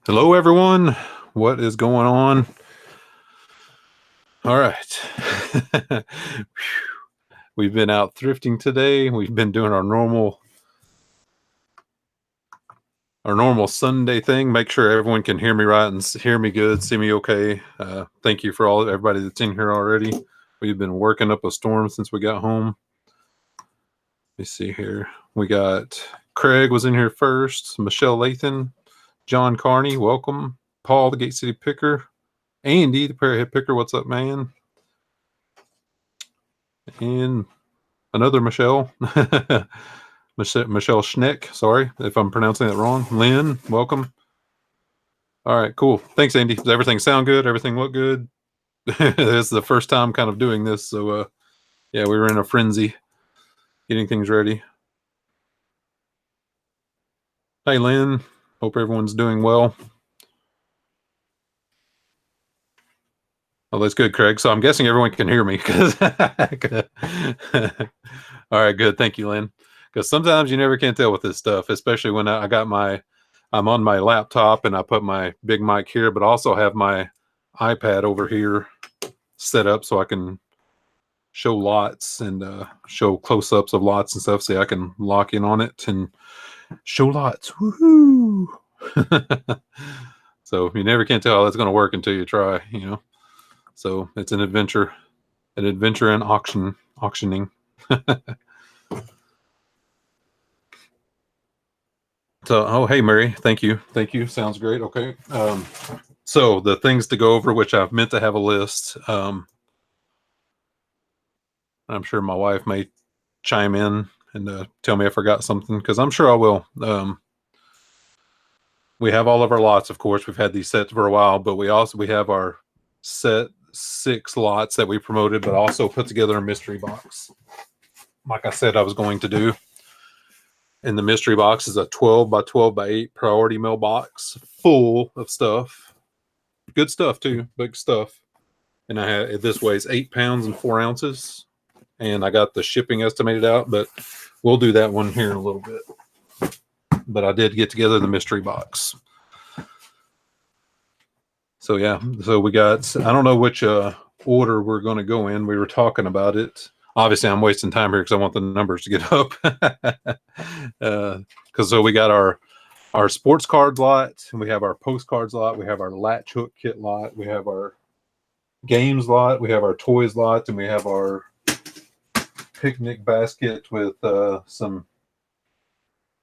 Hello, everyone. What is going on? All right. We've been out thrifting today. We've been doing our normal Sunday thing. Make sure everyone can hear me right and hear me good, see me okay. Thank you for everybody that's in here already. We've been working up a storm since we got home. Let me see here. We got Craig was in here first. Michelle Lathan, John Carney, welcome. Paul, the Gate City Picker. Andy, the Parrot Picker. What's up, man? And another Michelle. Michelle Schneck. Sorry if I'm pronouncing that wrong. Lynn, welcome. All right, cool. Thanks, Andy. Does everything sound good? Everything look good? This is the first time kind of doing this. So, yeah, we were in a frenzy getting things ready. Hey, Lynn. Hope everyone's doing well. Oh, that's good, Craig. So I'm guessing everyone can hear me. All right, good. Thank you, Lynn. Because sometimes you never can tell with this stuff, especially when I'm on my laptop and I put my big mic here, but also have my iPad over here set up so I can show lots and show close-ups of lots and stuff. So I can lock in on it and show lots. Woohoo! So you never can tell how that's going to work until you try, So it's an adventure in auctioning. So, oh, hey, Mary, thank you. Sounds great. Okay. So the things to go over, which I've meant to have a list. I'm sure my wife may chime in and tell me I forgot something, because I'm sure I will. We have all of our lots, of course. We've had these sets for a while, but we have our set 6 lots that we promoted, but also put together a mystery box. Like I said, I was going to do. And the mystery box is a 12 by 12 by 8 priority mail box full of stuff. Good stuff too, big stuff. And this weighs 8 pounds and 4 ounces. And I got the shipping estimated out, but we'll do that one here in a little bit. But I did get together the mystery box. So yeah, so we got, I don't know which order we're going to go in. We were talking about it. Obviously, I'm wasting time here because I want the numbers to get up. So we got our sports cards lot, and we have our postcards lot, we have our latch hook kit lot, we have our games lot, we have our toys lot, and we have our picnic basket with some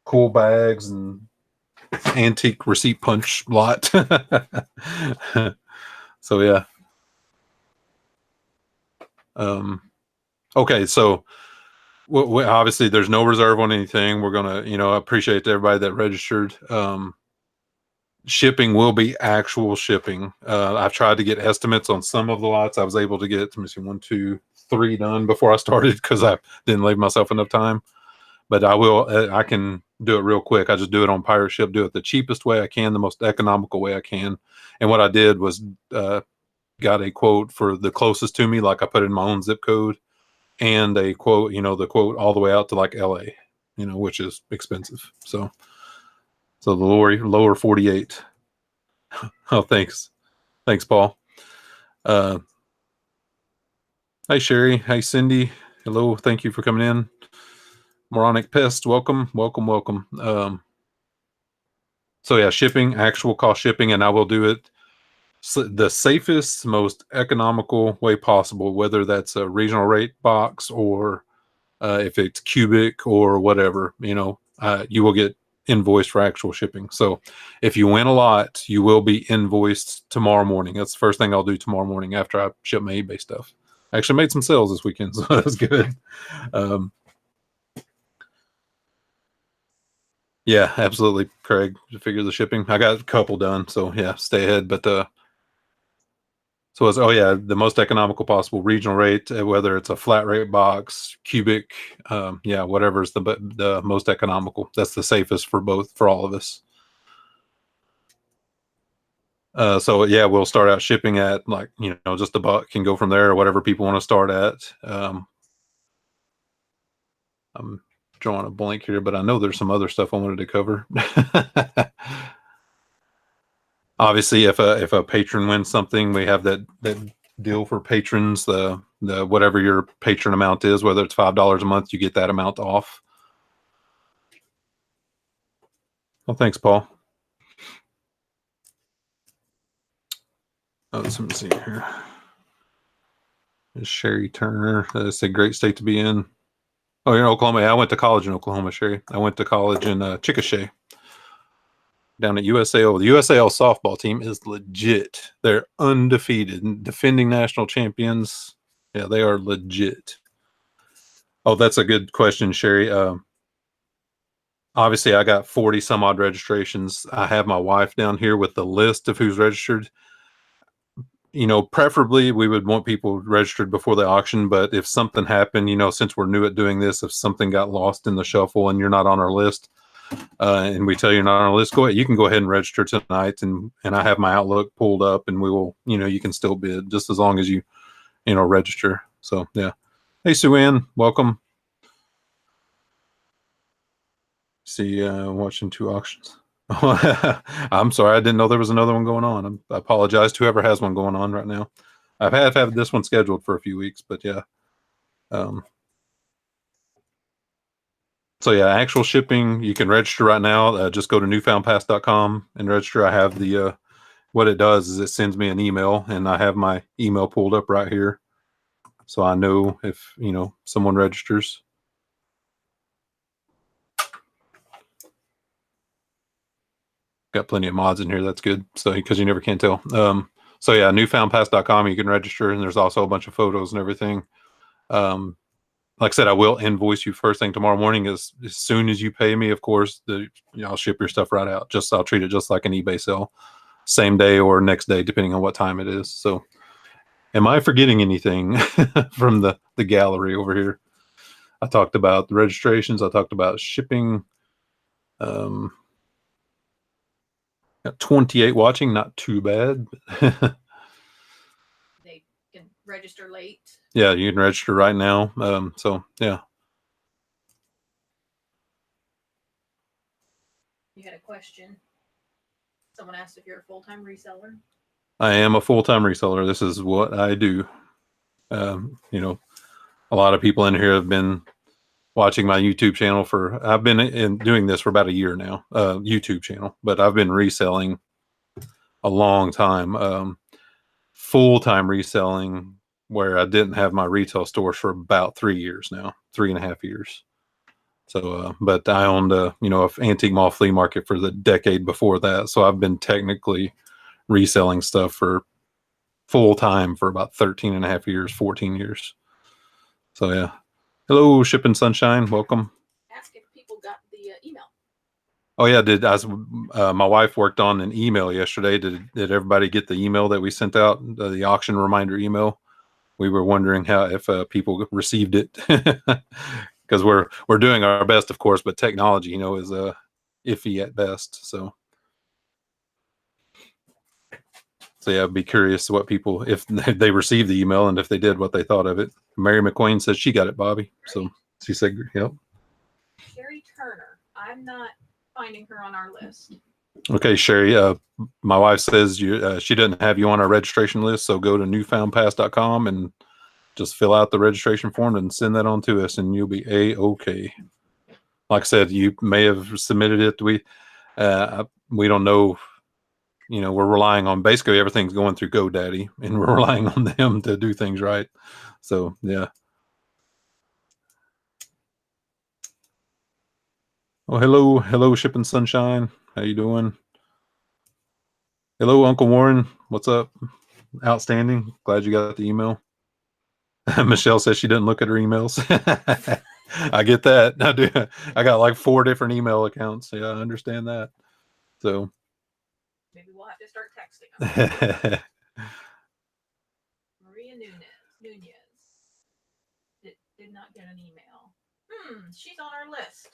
cool bags and antique receipt punch lot. So yeah. Okay, so obviously there's no reserve on anything. We're gonna, appreciate everybody that registered. Shipping will be actual shipping. I've tried to get estimates on some of the lots. I was able to get, let me see, 1, 2, 3 done before I started because I didn't leave myself enough time. But I can do it real quick. I just do it on Pirate Ship, do it the cheapest way I can, the most economical way I can. And what I did was got a quote for the closest to me, like I put in my own zip code, and a quote, the quote all the way out to like LA, which is expensive. So the lower 48. Oh, thanks, Paul. Hi, Sherry. Hi, Cindy. Hello. Thank you for coming in. Moronic Pest, welcome. So yeah, shipping, actual cost shipping, and I will do it the safest, most economical way possible, whether that's a regional rate box or if it's cubic or whatever, you will get invoiced for actual shipping. So if you win a lot, you will be invoiced tomorrow morning. That's the first thing I'll do tomorrow morning after I ship my eBay stuff. I actually made some sales this weekend, so that's good. Yeah, absolutely, Craig. To figure the shipping, I got a couple done, so yeah, stay ahead. But so it's, oh yeah, the most economical possible regional rate, whether it's a flat rate box, cubic, yeah, whatever is the most economical. That's the safest for all of us. So yeah, we'll start out shipping at like, just $1 and go from there, or whatever people want to start at. I'm drawing a blank here, but I know there's some other stuff I wanted to cover. Obviously, if a patron wins something, we have that deal for patrons. The whatever your patron amount is, whether it's $5 a month, you get that amount off. Well, thanks, Paul. Oh, let me see here. Sherry Turner. It's a great state to be in. Oh, you're in Oklahoma. Yeah, I went to college in Oklahoma, Sherry. I went to college in Chickasha, down at USAO. The USAO softball team is legit. They're undefeated, defending national champions. Yeah, they are legit. Oh, that's a good question, Sherry. Obviously, I got 40 some odd registrations. I have my wife down here with the list of who's registered. Preferably we would want people registered before the auction, but if something happened, since we're new at doing this, if something got lost in the shuffle and you're not on our list, and we tell you you're not on our list, go ahead. You can go ahead and register tonight, and I have my Outlook pulled up, and we will, you can still bid just as long as you register. So yeah. Hey, Sue Ann, welcome. See, watching 2 auctions. I'm sorry, I didn't know there was another one going on. I apologize to whoever has one going on right now. I've had this one scheduled for a few weeks, but yeah. So yeah, actual shipping, you can register right now. Just go to newfoundpass.com and register. I have the what it does is it sends me an email, and I have my email pulled up right here, so I know if someone registers. Got plenty of mods in here. That's good. So because you never can tell. So yeah, newfoundpass.com. You can register, and there's also a bunch of photos and everything. Like I said, I will invoice you first thing tomorrow morning. As soon as you pay me, of course, I'll ship your stuff right out. I'll treat it just like an eBay sale, same day or next day, depending on what time it is. So, am I forgetting anything from the gallery over here? I talked about the registrations. I talked about shipping. Got 28 watching, not too bad. They can register late. Yeah, you can register right now. So yeah. You had a question. Someone asked if you're a full-time reseller. I am a full-time reseller. This is what I do. A lot of people in here have been watching my YouTube channel I've been doing this for about a year now, YouTube channel, but I've been reselling a long time, full-time reselling, where I didn't have my retail stores for about 3 years now, 3.5 years. So, but I owned a antique mall flea market for the decade before that. So I've been technically reselling stuff for full-time for about 13.5 years, 14 years. So yeah. Hello, Shipping Sunshine. Welcome. Ask if people got the email. Oh yeah, my wife worked on an email yesterday. Did everybody get the email that we sent out, the auction reminder email? We were wondering if people received it, because we're doing our best, of course, but technology, is iffy at best. So yeah, I'd be curious what people, if they received the email, and if they did, what they thought of it. Mary McQueen says she got it, Bobby. Great. So she said, "Yep." Sherry Turner, I'm not finding her on our list. Okay, Sherry. My wife says she doesn't have you on our registration list, so go to newfoundpass.com and just fill out the registration form and send that on to us, and you'll be A-okay. Like I said, you may have submitted it. We don't know. We're relying on, basically everything's going through GoDaddy, and we're relying on them to do things right. So yeah. Oh, hello, Shipping Sunshine. How you doing? Hello, Uncle Warren. What's up? Outstanding. Glad you got the email. Michelle says she didn't look at her emails. I get that. I do. I got like 4 different email accounts. Yeah, I understand that. So maybe we'll have to start texting them. Maria Nunez did not get an email. She's on our list.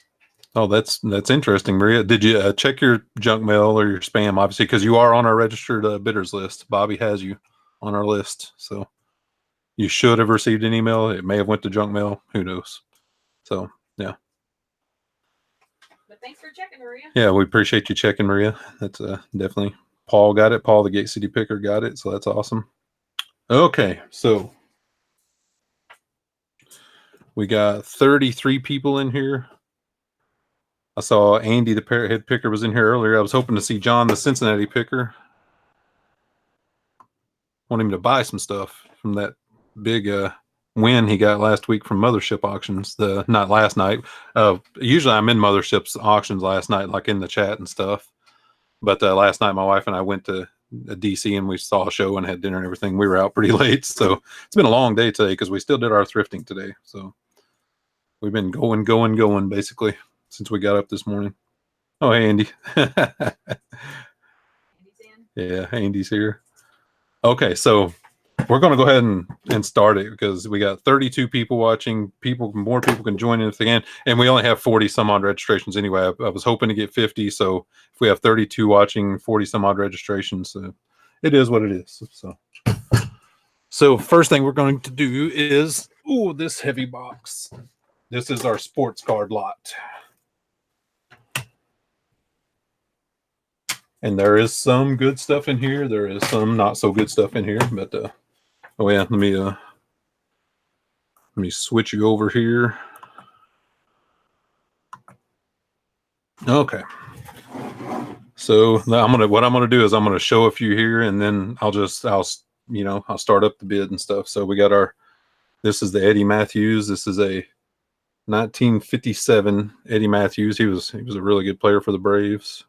Oh, that's interesting, Maria. Did you check your junk mail or your spam? Obviously, because you are on our registered bidders list. Bobby has you on our list, so you should have received an email. It may have went to junk mail. Who knows? So yeah. But thanks for checking, Maria. Yeah, we appreciate you checking, Maria. That's definitely Paul got it. Paul, the Gate City Picker, got it. So that's awesome. Okay, so we got 33 people in here. I saw Andy, the Parrothead Picker, was in here earlier. I was hoping to see John, the Cincinnati Picker. Want him to buy some stuff from that big win he got last week from Mothership Auctions. Not last night. Usually I'm in Mothership's auctions last night, like in the chat and stuff. But last night my wife and I went to DC and we saw a show and had dinner and everything. We were out pretty late, so it's been a long day today because we still did our thrifting today. So we've been going basically since we got up this morning. Oh, hey, Andy. Yeah, Andy's here. Okay, so we're going to go ahead and start it because we got 32 people watching. More people can join in if they can. And we only have 40 some odd registrations anyway. I was hoping to get 50. So if we have 32 watching, 40 some odd registrations, it is what it is. So first thing we're going to do is, this heavy box. This is our sports card lot. And there is some good stuff in here. There is some not so good stuff in here, but oh yeah, let me switch you over here. Okay. So what I'm gonna do is I'm gonna show a few here, and then I'll start up the bid and stuff. So we got this is the Eddie Matthews. This is a 1957 Eddie Matthews. He was a really good player for the Braves.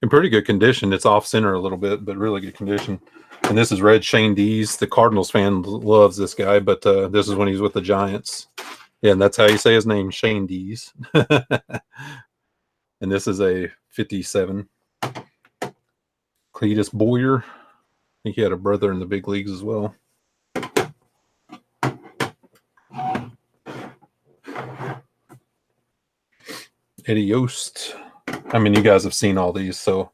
In pretty good condition. It's off center a little bit, but really good condition. And this is red Shane Dees. The Cardinals fan loves this guy, but this is when he's with the Giants. Yeah, and that's how you say his name, Shane Dees. And this is a 57. Cletus Boyer. I think he had a brother in the big leagues as well. Eddie Yost. I mean, you guys have seen all these, so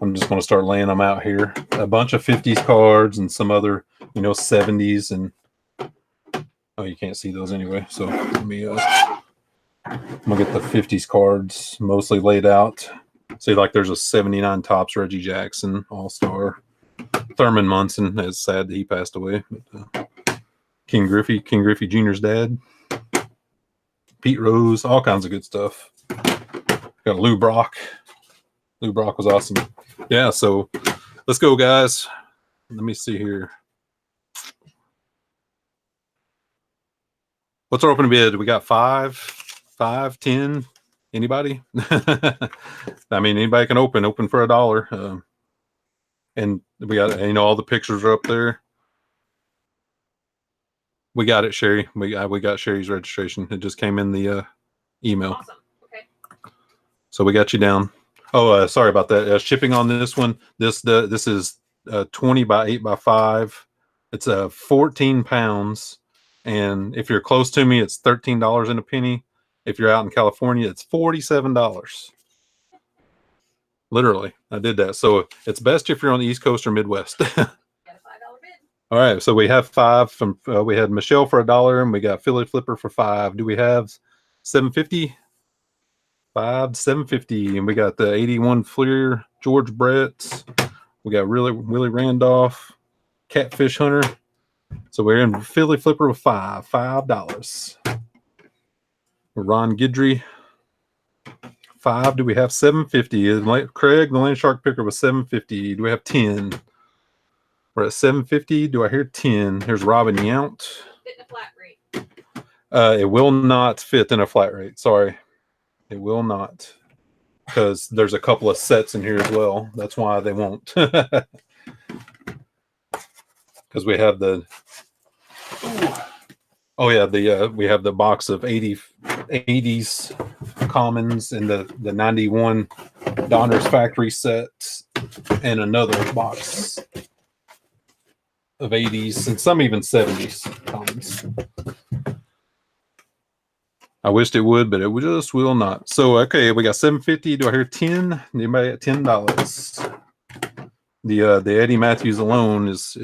I'm just going to start laying them out here. A bunch of 50s cards and some other, 70s. And oh, you can't see those anyway. So let me, I'm going to get the 50s cards mostly laid out. See, like there's a 79 Topps Reggie Jackson All-Star. Thurman Munson. It's sad that he passed away. But, King Griffey Jr.'s dad. Pete Rose. All kinds of good stuff. Got Lou Brock. Lou Brock was awesome. Yeah, so let's go, guys. Let me see here. What's our opening bid? We got 5, 10. Anybody? I mean, anybody can open for $1. And we got, all the pictures are up there. We got it, Sherry. We got Sherry's registration. It just came in the email. Awesome. Okay. So we got you down. Oh, sorry about that. Shipping on this one. This is 20 by 8 by 5. It's 14 pounds. And if you're close to me, it's $13 and a penny. If you're out in California, it's $47. Literally, I did that. So it's best if you're on the East Coast or Midwest. Got a $5 bid. All right, so we have 5 from. We had Michelle for $1, and we got Philly Flipper for $5. Do we have $7.50? 5, $7.50, and we got the 81 Fleer George Brett. We got Willie Randolph, Catfish Hunter. So we're in Philly Flipper with $5. Ron Guidry, 5. Do we have $7.50? Craig, the Land Shark Picker, was $7.50. Do we have 10? We're at $7.50. Do I hear 10? Here's Robin Yount. Fit in a flat rate. It will not fit in a flat rate. Sorry. It will not. Because there's a couple of sets in here as well. That's why they won't. Because we have the... Oh yeah, we have the box of 80s commons and the 91 Donner's Factory sets and another box of 80s and some even 70s commons. I wished it would, but it just will not. So okay, we got $7.50. Do I hear 10? Anybody at $10? The Eddie Matthews alone is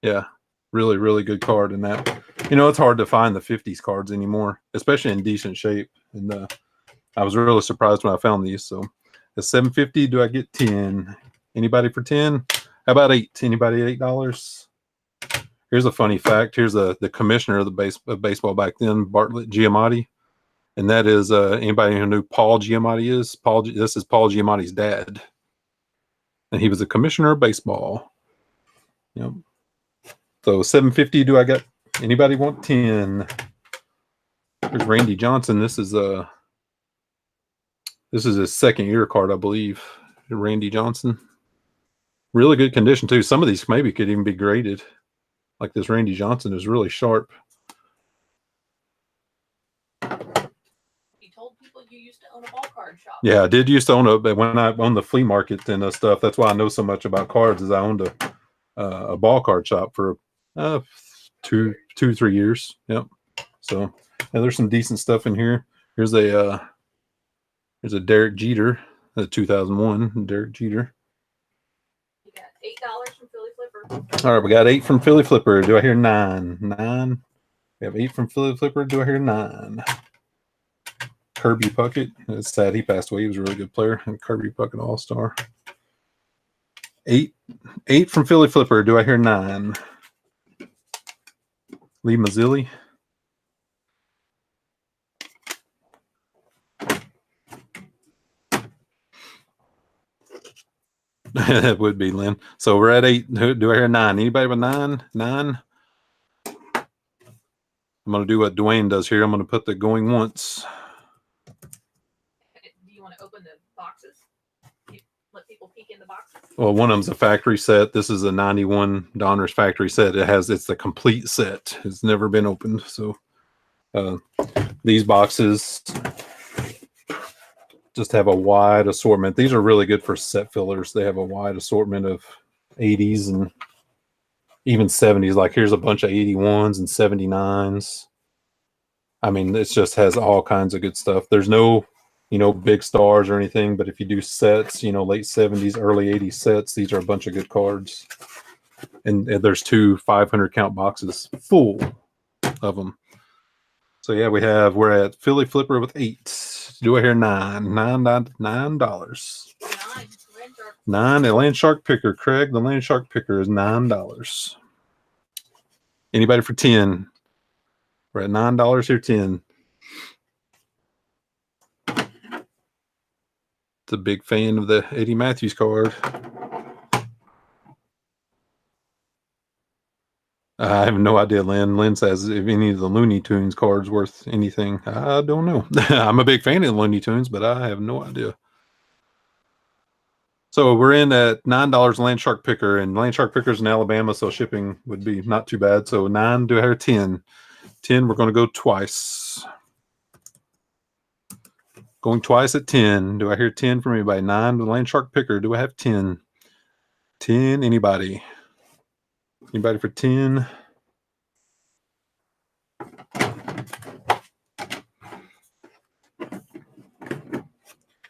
yeah, really good card in that. It's hard to find the 50s cards anymore, especially in decent shape. And I was really surprised when I found these. So At $7.50, do I get 10? Anybody for 10? How about 8? Anybody at $8? Here's a funny fact. Here's the commissioner of the baseball back then, Bartlett Giamatti. And that is anybody who knew Paul Giamatti is? This is Paul Giamatti's dad. And he was the commissioner of baseball. Yep. So $7.50, do I got anybody want 10? There's Randy Johnson. This is his second year card, I believe. Randy Johnson. Really good condition too. Some of these maybe could even be graded. Like this Randy Johnson is really sharp. You told people you used to own a ball card shop. Yeah, I did used to own but when I owned the flea market and stuff, that's why I know so much about cards. Is I owned a ball card shop for 2-3 years. Yep. So yeah, there's some decent stuff in here. Here's a Derek Jeter, 2001 Derek Jeter. You got $8 from Philly Flipper. All right, we got 8 from Philly Flipper. Do I hear 9? 9. We have 8 from Philly Flipper. Do I hear 9? Kirby Puckett. It's sad he passed away. He was a really good player. And Kirby Puckett All-Star. 8 from Philly Flipper. Do I hear 9? Lee Mazzilli. It would be Lynn. So we're at 8. Do I hear 9? Anybody with 9? 9. I'm going to do what Dwayne does here. I'm going to put the going once. Do you want to open the boxes? Let people peek in the boxes? Well, one of them's a factory set. This is a 91 Donruss factory set. It's the complete set. It's never been opened. So these boxes just have a wide assortment. These are really good for set fillers. They have a wide assortment of 80s and even 70s. Like here's a bunch of 81s and 79s. I mean, it just has all kinds of good stuff. There's no, big stars or anything, but if you do sets, late 70s, early 80s sets, these are a bunch of good cards. And there's 2 500 count boxes full of them. So yeah, we're at Philly Flipper with 8. Do I hear 9? $9. 9. The Land Shark Picker. Craig, the Land Shark Picker is $9. Anybody for 10? We're at $9 here. 10. It's a big fan of the Eddie Matthews card. I have no idea, Lynn. Lynn says if any of the Looney Tunes cards worth anything. I don't know. I'm a big fan of the Looney Tunes, but I have no idea. So we're in at $9 Land Shark Picker, and Land Shark Picker's in Alabama, so shipping would be not too bad. So 9, do I hear 10? 10, we're going to go twice. Going twice at 10. Do I hear 10 from anybody? 9 to Land Shark Picker. Do I have 10? 10, anybody? Anybody for 10?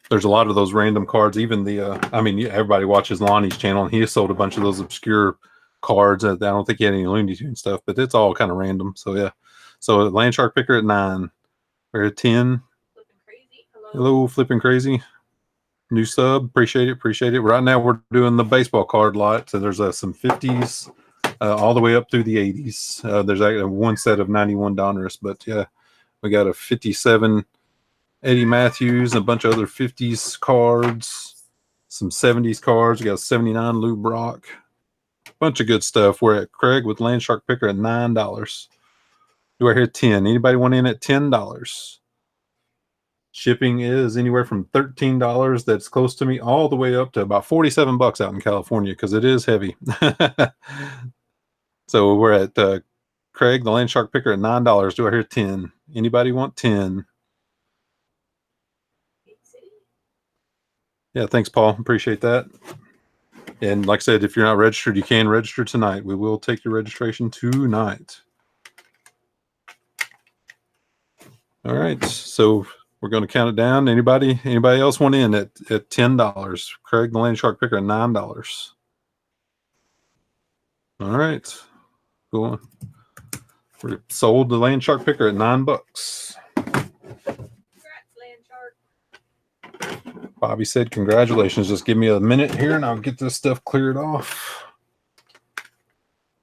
There's a lot of those random cards. Even everybody watches Lonnie's channel, and he has sold a bunch of those obscure cards. I don't think he had any Looney Tunes stuff, but it's all kind of random. So yeah. So Land Shark Picker at 9. We're at 10. Flipping Crazy. Hello, Flipping Crazy. New sub. Appreciate it. Right now we're doing the baseball card lot. So there's some 50s all the way up through the 80s. There's actually one set of 91 Donruss, but yeah, we got a 57 Eddie Matthews, a bunch of other 50s cards, some 70s cards. We got 79 Lou Brock. Bunch of good stuff. We're at Craig with Land Shark Picker at $9. Do I hear 10? Anybody want in at $10? Shipping is anywhere from $13 that's close to me all the way up to about $47 out in California because it is heavy. So we're at Craig, the Land Shark Picker at $9. Do I hear 10? Anybody want 10? Yeah, thanks, Paul. Appreciate that. And like I said, if you're not registered, you can register tonight. We will take your registration tonight. All right, so we're going to count it down. Anybody else want in at $10? Craig, the Land Shark Picker at $9. All right, go on. We sold the Land Shark Picker at $9. Congrats, Land Shark. Bobby said, congratulations. Just give me a minute here and I'll get this stuff cleared off.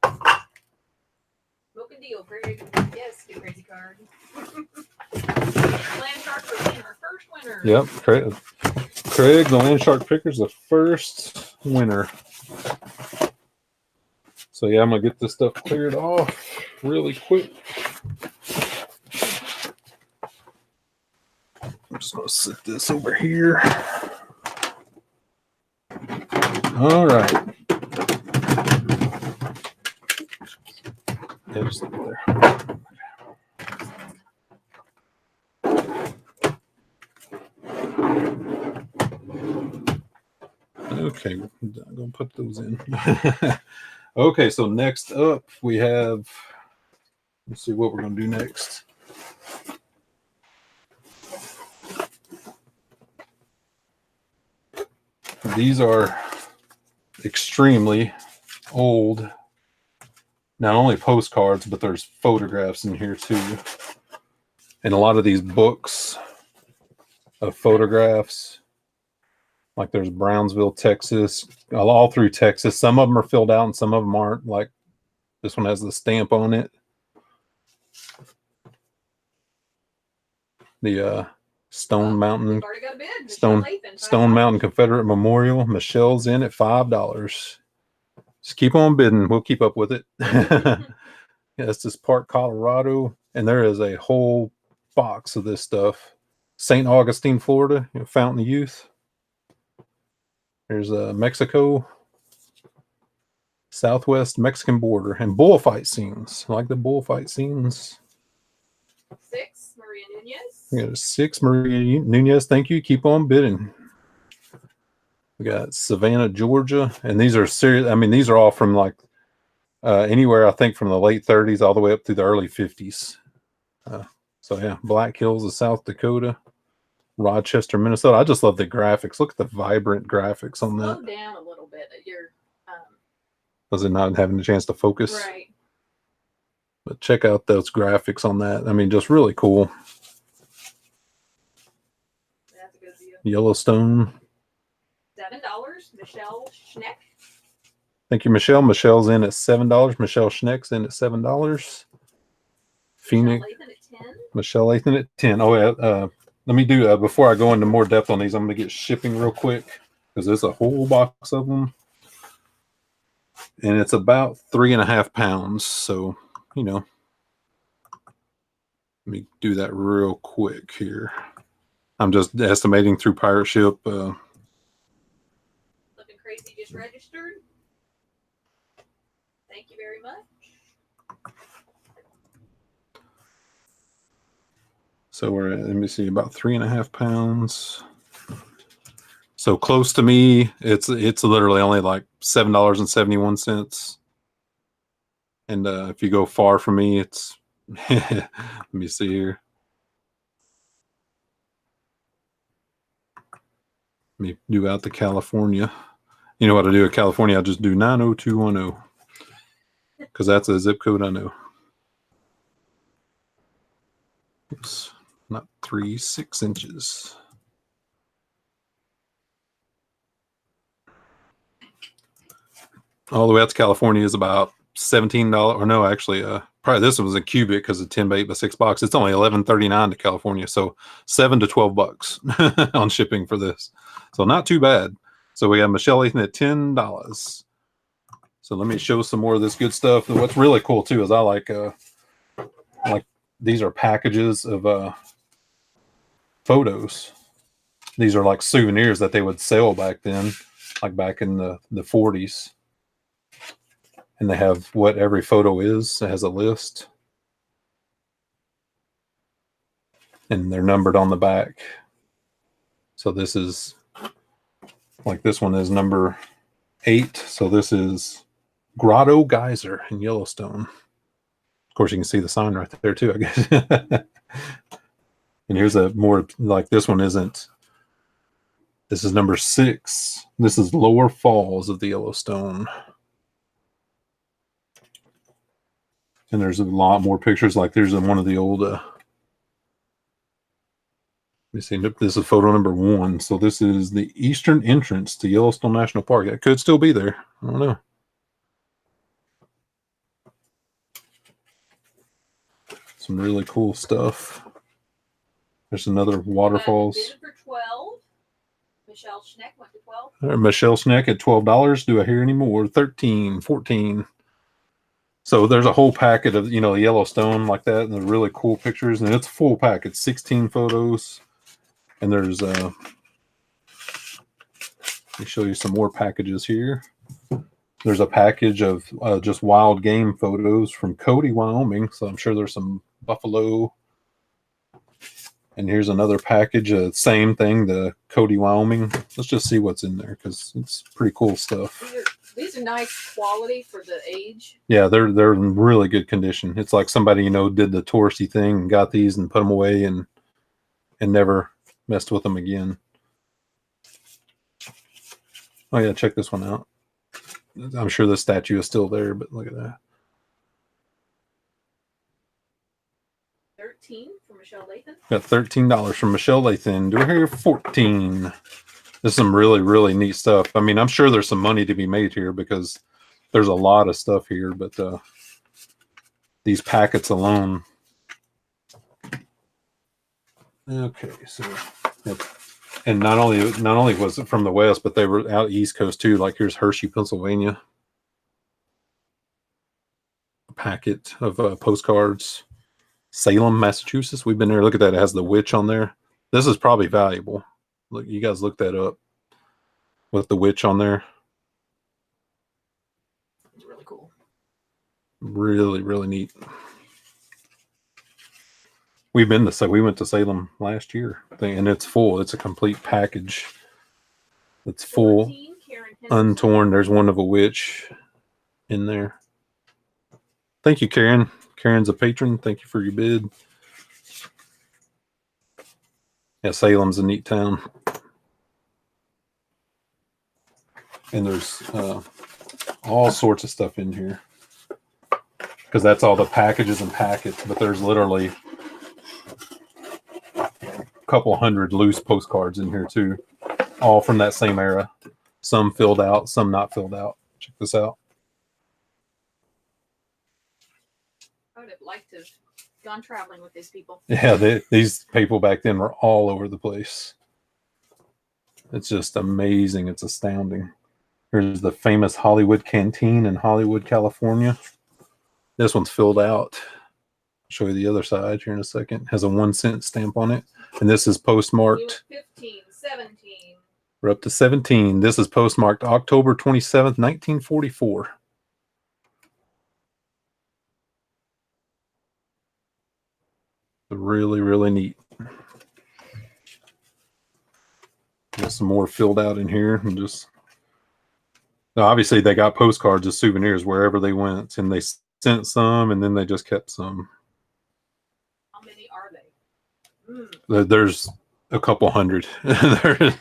Book a deal, Craig. Yes, get crazy card. Land Shark for winner, first winner. Yep, Craig, the Land Shark Picker's the first winner. So yeah, I'm gonna get this stuff cleared off really quick. I'm just gonna set this over here. All right. Yeah, just leave it there. Okay, I'm gonna put those in. Okay, so next up we have, let's see what we're gonna do next. These are extremely old, not only postcards, but there's photographs in here too. And a lot of these books of photographs, like there's Brownsville, Texas, all through Texas. Some of them are filled out and some of them aren't. Like this one has the stamp on it. The Stone Mountain, Stone Mountain Confederate Memorial. Michelle's in at $5. Just keep on bidding. We'll keep up with it. Yeah, it's this Park, Colorado, and there is a whole box of this stuff. St. Augustine, Florida, Fountain of Youth. There's Mexico, Southwest Mexican border, and bullfight scenes. I like the bullfight scenes. 6, Maria Nunez. We got 6, Maria Nunez. Thank you. Keep on bidding. We got Savannah, Georgia, and these are serious. I mean, these are all from like anywhere, I think, from the late 30s all the way up through the early 50s. So yeah, Black Hills of South Dakota, Rochester, Minnesota. I just love the graphics. Look at the vibrant graphics on that. Slow down a little bit. You're was it not having a chance to focus? Right. But check out those graphics on that. I mean, just really cool. That's a good deal. Yellowstone. $7. Michelle Schneck. Thank you, Michelle. Michelle's in at $7. Michelle Schneck's in at $7. Phoenix. Michelle Lathan at 10. Oh yeah. Let me do before I go into more depth on these. I'm gonna get shipping real quick because there's a whole box of them, and it's about 3.5 pounds. So you know, let me do that real quick here. I'm just estimating through pirate ship. Looking crazy just registered. Thank you very much. So we're at, let me see, about 3.5 pounds. So close to me, it's literally only like $7.71. And if you go far from me, it's let me see here. Let me do out to California. You know what I do at California? I just do 90210 because that's a zip code I know. Oops, not 3.6 inches. All the way out to California is about $17, or no, actually, probably this one was a cubic because of 10 by 8 by 6 box. It's only $11.39 to California, so $7 to $12 on shipping for this. So not too bad. So we have Michelle Lathan at $10. So let me show some more of this good stuff. And what's really cool too is I like these are packages of photos. These are like souvenirs that they would sell back then, like back in the 40s. And they have what every photo is. It has a list. And they're numbered on the back. So this is, like this one is number 8. So this is Grotto Geyser in Yellowstone. Of course, you can see the sign right there too, I guess. And here's a more, like this one isn't. This is number 6. This is Lower Falls of the Yellowstone. And there's a lot more pictures. Like there's one of the old me see. This is photo number 1. So this is the eastern entrance to Yellowstone National Park. It could still be there. I don't know. Some really cool stuff. There's another waterfalls. Bid for 12. Michelle Schneck went to 12. Michelle Schneck at $12. Do I hear any more? 13, 14. So there's a whole packet of, Yellowstone like that, and the really cool pictures. And it's a full packet, 16 photos. And there's, let me show you some more packages here. There's a package of just wild game photos from Cody, Wyoming. So I'm sure there's some buffalo. And here's another package, same thing, the Cody, Wyoming. Let's just see what's in there because it's pretty cool stuff. These are nice quality for the age. Yeah, they're in really good condition. It's like somebody, did the touristy thing and got these and put them away and never messed with them again. Oh yeah, check this one out. I'm sure the statue is still there, but look at that. 13 from Michelle Lathan. Got $13 from Michelle Lathan. Do I hear 14? This is some really, really neat stuff. I mean, I'm sure there's some money to be made here because there's a lot of stuff here, but these packets alone. Okay, so yep. And not only was it from the West, but they were out East Coast too. Like here's Hershey, Pennsylvania. A packet of postcards. Salem, Massachusetts. We've been there. Look at that. It has the witch on there. This is probably valuable. Look, you guys look that up with the witch on there. It's really cool. Really, really neat. We went to Salem last year, and it's full. It's a complete package. It's full, 14, untorn. There's one of a witch in there. Thank you, Karen. Karen's a patron. Thank you for your bid. Yeah, Salem's a neat town. And there's all sorts of stuff in here. Because that's all the packages and packets. But there's literally a couple hundred loose postcards in here too. All from that same era. Some filled out, some not filled out. Check this out. I would have liked to have gone traveling with these people. Yeah, these people back then were all over the place. It's just amazing. It's astounding. Here's the famous Hollywood Canteen in Hollywood, California. This one's filled out. I'll show you the other side here in a second. It has a 1-cent stamp on it. And this is postmarked. 15, 17. We're up to 17. This is postmarked October 27th, 1944. Really, really neat. Got some more filled out in here, and just now, obviously they got postcards as souvenirs wherever they went, and they sent some, and then they just kept some. How many are they? There's a couple hundred. It'll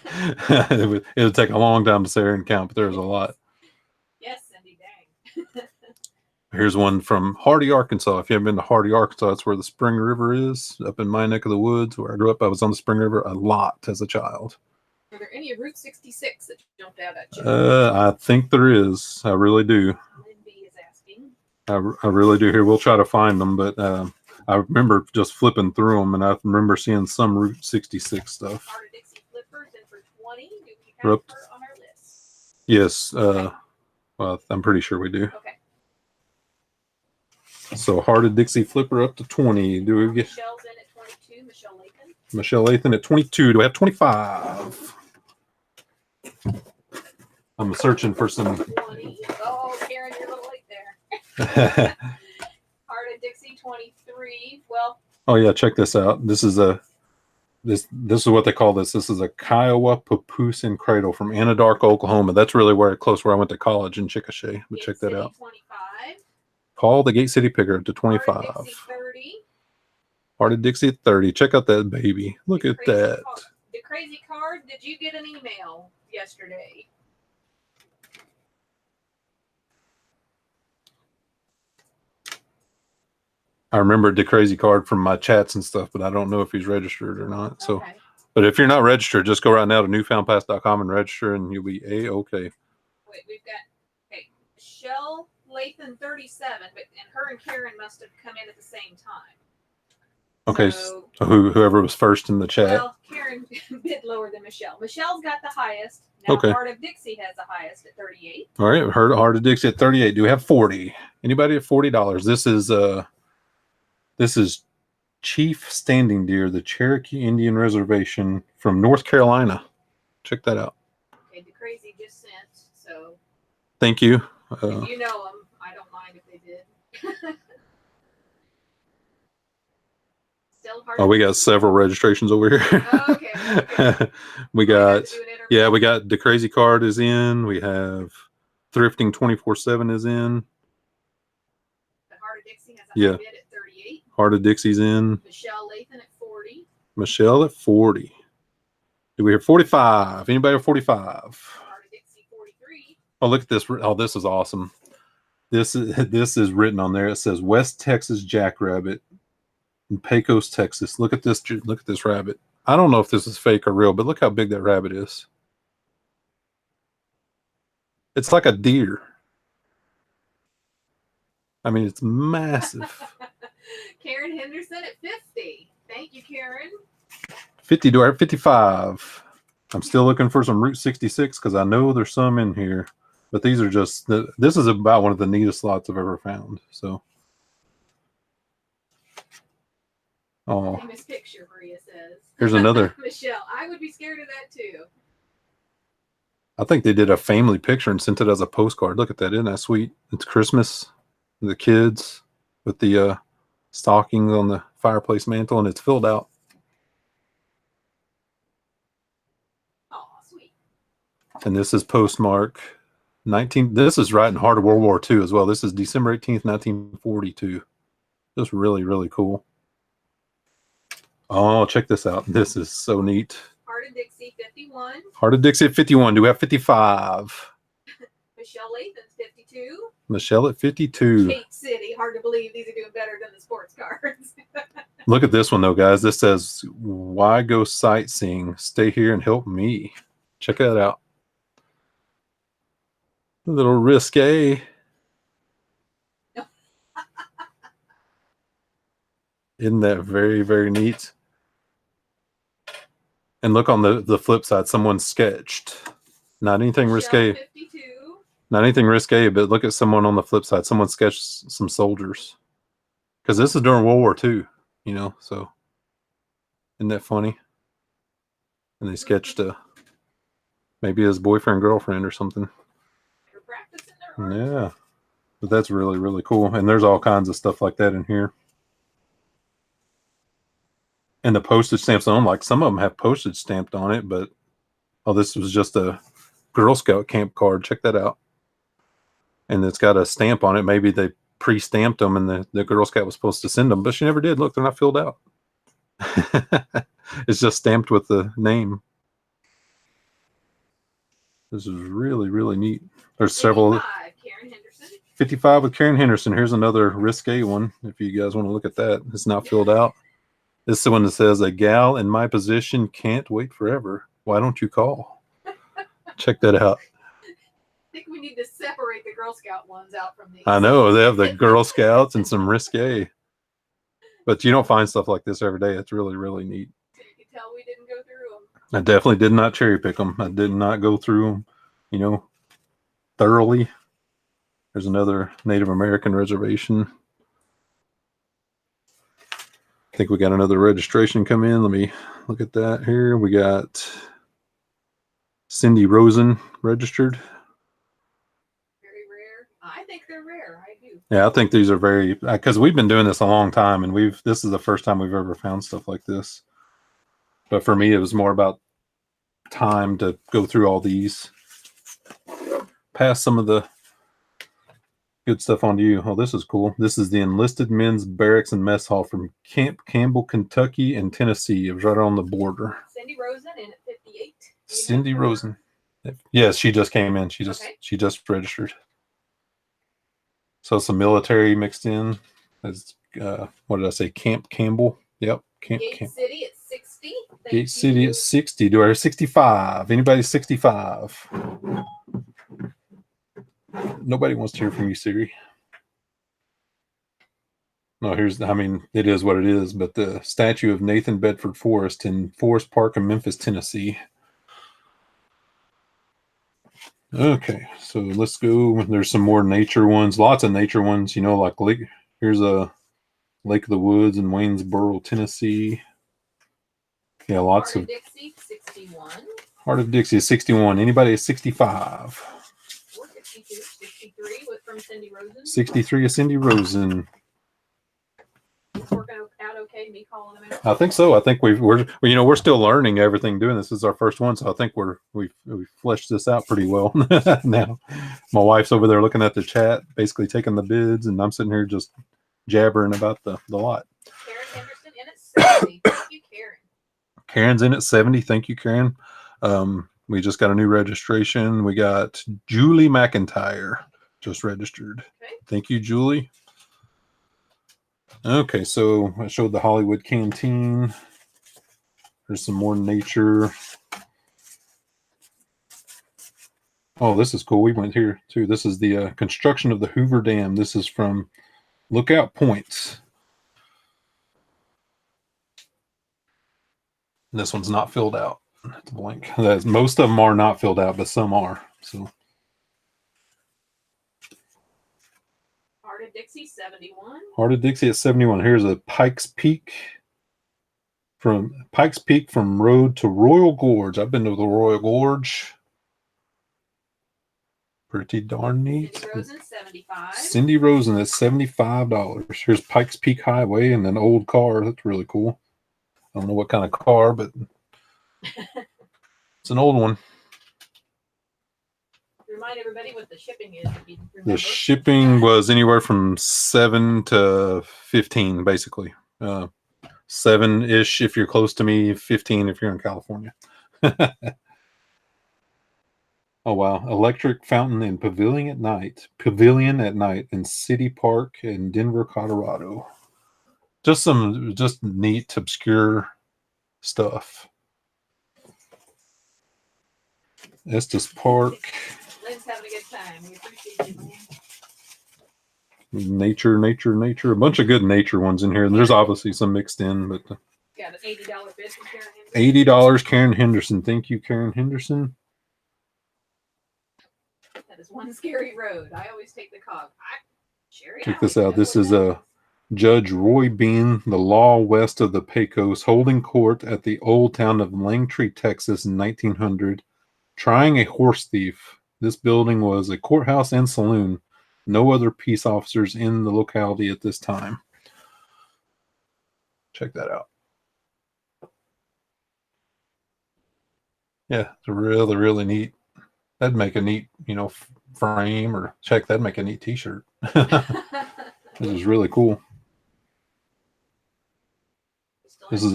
take a long time to sit here and count, but there's a lot. Yes, Cindy, dang. Here's one from Hardy, Arkansas. If you haven't been to Hardy, Arkansas, that's where the Spring River is, up in my neck of the woods where I grew up. I was on the Spring River a lot as a child. Are there any of Route 66 that jumped out at you? I think there is. I really do. Lindy is asking. I really do. Here, we'll try to find them, but I remember just flipping through them, and I remember seeing some Route 66 stuff. Are Dixie Flippers in for 20? Do we have Yep. her on our list? Yes. Well, I'm pretty sure we do. Okay. So Hearted Dixie Flipper up to 20. Do we get Michelle's in at 22. Michelle Lathan. Michelle Lathan at 22? Do we have 25? I'm searching for some. 20. Oh, Karen, you're a little late there. Hearted Dixie 23. Well. Oh yeah, check this out. This is this is what they call this. This is a Kiowa Papoose and Cradle from Anadarko, Oklahoma. That's really close where I went to college in Chickasha. But check that out. 25. Paul the Gate City Picker to 25. Hearted Dixie 30. Hearted Dixie at 30. Check out that baby. Look at that. The crazy card. Did you get an email yesterday? I remembered the crazy card from my chats and stuff, but I don't know if he's registered or not. So Okay. But if you're not registered, just go right now to newfoundpass.com and register, and you'll be A-okay. Wait, we've got Michelle Lathan 37, and her and Karen must have come in at the same time. Okay, so whoever was first in the chat. Well, Karen a bit lower than Michelle. Michelle's got the highest. Now Heart of Dixie has the highest at 38. All right, Heart of Dixie at 38. Do we have 40? Anybody at $40? This is Chief Standing Deer, the Cherokee Indian Reservation from North Carolina. Check that out. Okay, the crazy just sent, so. Thank you. If you know them, I don't mind if they did. Oh, we got several registrations over here. Okay. we got the Crazy Card is in. We have Thrifting 24/7 is in. The Heart of Dixie has a high bid at 38. Heart of Dixie's in. Michelle Lathan at 40. Michelle at 40. Do we have 45? Anybody at 45? Heart of Dixie 43. Oh, look at this. Oh, this is awesome. This is written on there. It says West Texas Jackrabbit in Pecos, Texas. Look at this. Look at this rabbit. I don't know if this is fake or real, but look how big that rabbit is. It's like a deer. I mean, it's massive. Karen Henderson at 50. Thank you, Karen. 50. Do I have 55? I'm still looking for some Route 66 because I know there's some in here. But these are just, this is about one of the neatest lots I've ever found. So. Oh. Famous picture, Maria says. Here's another. Michelle, I would be scared of that too. I think they did a family picture and sent it as a postcard. Look at that. Isn't that sweet? It's Christmas. The kids with the stockings on the fireplace mantle, and it's filled out. Oh, sweet. And this is postmark 19. This is right in the heart of World War II as well. This is December 18th, 1942. Just really, really cool. Oh, check this out. This is so neat. Heart of Dixie 51. Heart of Dixie at 51. Do we have 55? Michelle Lathan's 52. Michelle at 52. Kate City. Hard to believe these are doing better than the sports cards. Look at this one, though, guys. This says, why go sightseeing? Stay here and help me. Check that out. A little risque. Isn't that very, very neat? And look on the flip side. Someone sketched. Not anything risque. 52. Not anything risque, but look at someone on the flip side. Someone sketched some soldiers. Because this is during World War II, you know, so isn't that funny? And they sketched maybe his boyfriend, girlfriend or something. They're practicing their art. Yeah. But that's really, really cool. And there's all kinds of stuff like that in here. And the postage stamps on, like some of them have postage stamped on it, but oh, this was just a Girl Scout camp card. Check that out. And it's got a stamp on it. Maybe they pre-stamped them and the Girl Scout was supposed to send them, but she never did. Look, they're not filled out. It's just stamped with the name. This is really, really neat. There's several. 55, Karen Henderson. 55 with Karen Henderson. Here's another risque one. If you guys want to look at that, it's not filled out. This is the one that says, a gal in my position can't wait forever. Why don't you call? Check that out. I think we need to separate the Girl Scout ones out from these. I know. They have the Girl Scouts and some risque. But you don't find stuff like this every day. It's really, really neat. So you can tell we didn't go through them. I definitely did not cherry pick them. I did not go through them, you know, thoroughly. There's another Native American reservation. I think we got another registration come in. Let me look at that here. We got Cindy Rosen registered. Very rare. I think they're rare. I do. Yeah, I think these are very, because we've been doing this a long time, and this is the first time we've ever found stuff like this. But for me, it was more about time to go through all these. Pass some of the good stuff on to you. Oh, this is cool. This is the Enlisted Men's Barracks and Mess Hall from Camp Campbell, Kentucky and Tennessee. It was right on the border. Cindy Rosen in at 58. Cindy Rosen. Yes, she just came in. She just registered. So some military mixed in. As what did I say? Camp Campbell. Yep. Gate City at 60. 60. Gate City at 60. Do I hear 65? Anybody 65? Nobody wants to hear from you, Siri. No, I mean, it is what it is, but the statue of Nathan Bedford Forrest in Forest Park in Memphis, Tennessee. Okay, so let's go. There's some more nature ones, lots of nature ones, you know, like here's a Lake of the Woods in Waynesboro, Tennessee. Yeah, lots Heart of Dixie, 61. Heart of Dixie is 61. Anybody at 65? 62, 63 from Cindy Rosen. 63 is Cindy Rosen. It's working out okay, me calling them out. I think so. I think we're still learning everything doing this. This is our first one, so I think we've fleshed this out pretty well now. My wife's over there looking at the chat, basically taking the bids, and I'm sitting here just jabbering about the lot. Karen Henderson in at 70. Thank you, Karen. Karen's in at 70. Thank you, Karen. We just got a new registration. We got Julie McIntyre just registered. Okay. Thank you, Julie. Okay, so I showed the Hollywood Canteen. There's some more nature. Oh, this is cool. We went here too. This is the construction of the Hoover Dam. This is from Lookout Points. And this one's not filled out. It's blank. Most of them are not filled out, but some are. So. Heart of Dixie, 71. Heart of Dixie at 71. Here's a Pikes Peak from Road to Royal Gorge. I've been to the Royal Gorge. Pretty darn neat. Cindy Rosen, 75. Cindy Rosen at $75. Here's Pikes Peak Highway and an old car. That's really cool. I don't know what kind of car, but it's an old one. Remind everybody what the shipping is. If you remember. The shipping was anywhere from 7 to 15, basically. 7-ish if you're close to me, 15 if you're in California. Oh wow! Electric fountain and pavilion at night in City Park in Denver, Colorado. Just neat, obscure stuff. Estes Park. Lynn's having a good time. We appreciate you, Lynn. Nature. A bunch of good nature ones in here. And there's obviously some mixed in, but got an $80 bid from Karen Henderson. $80, Karen Henderson. Thank you, Karen Henderson. That is one scary road. I always take the cog. Check this out. This is Judge Roy Bean, the law west of the Pecos, holding court at the old town of Langtree, Texas in 1900, trying a horse thief. This building was a courthouse and saloon. No other peace officers in the locality at this time. Check that out. Yeah, it's really, really neat. That'd make a neat, frame, or that'd make a neat t-shirt. This is really cool. This is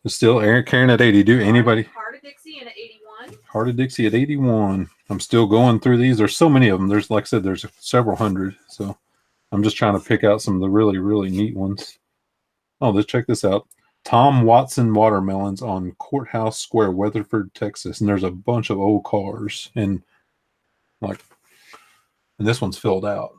still Karen at 80. Do anybody? Heart of Dixie and at 81. Heart of Dixie at 81. I'm still going through these. There's so many of them. There's, like I said, there's several hundred. So I'm just trying to pick out some of the really, really neat ones. Oh, let's check this out. Tom Watson watermelons on Courthouse Square, Weatherford, Texas. And there's a bunch of old cars, and this one's filled out.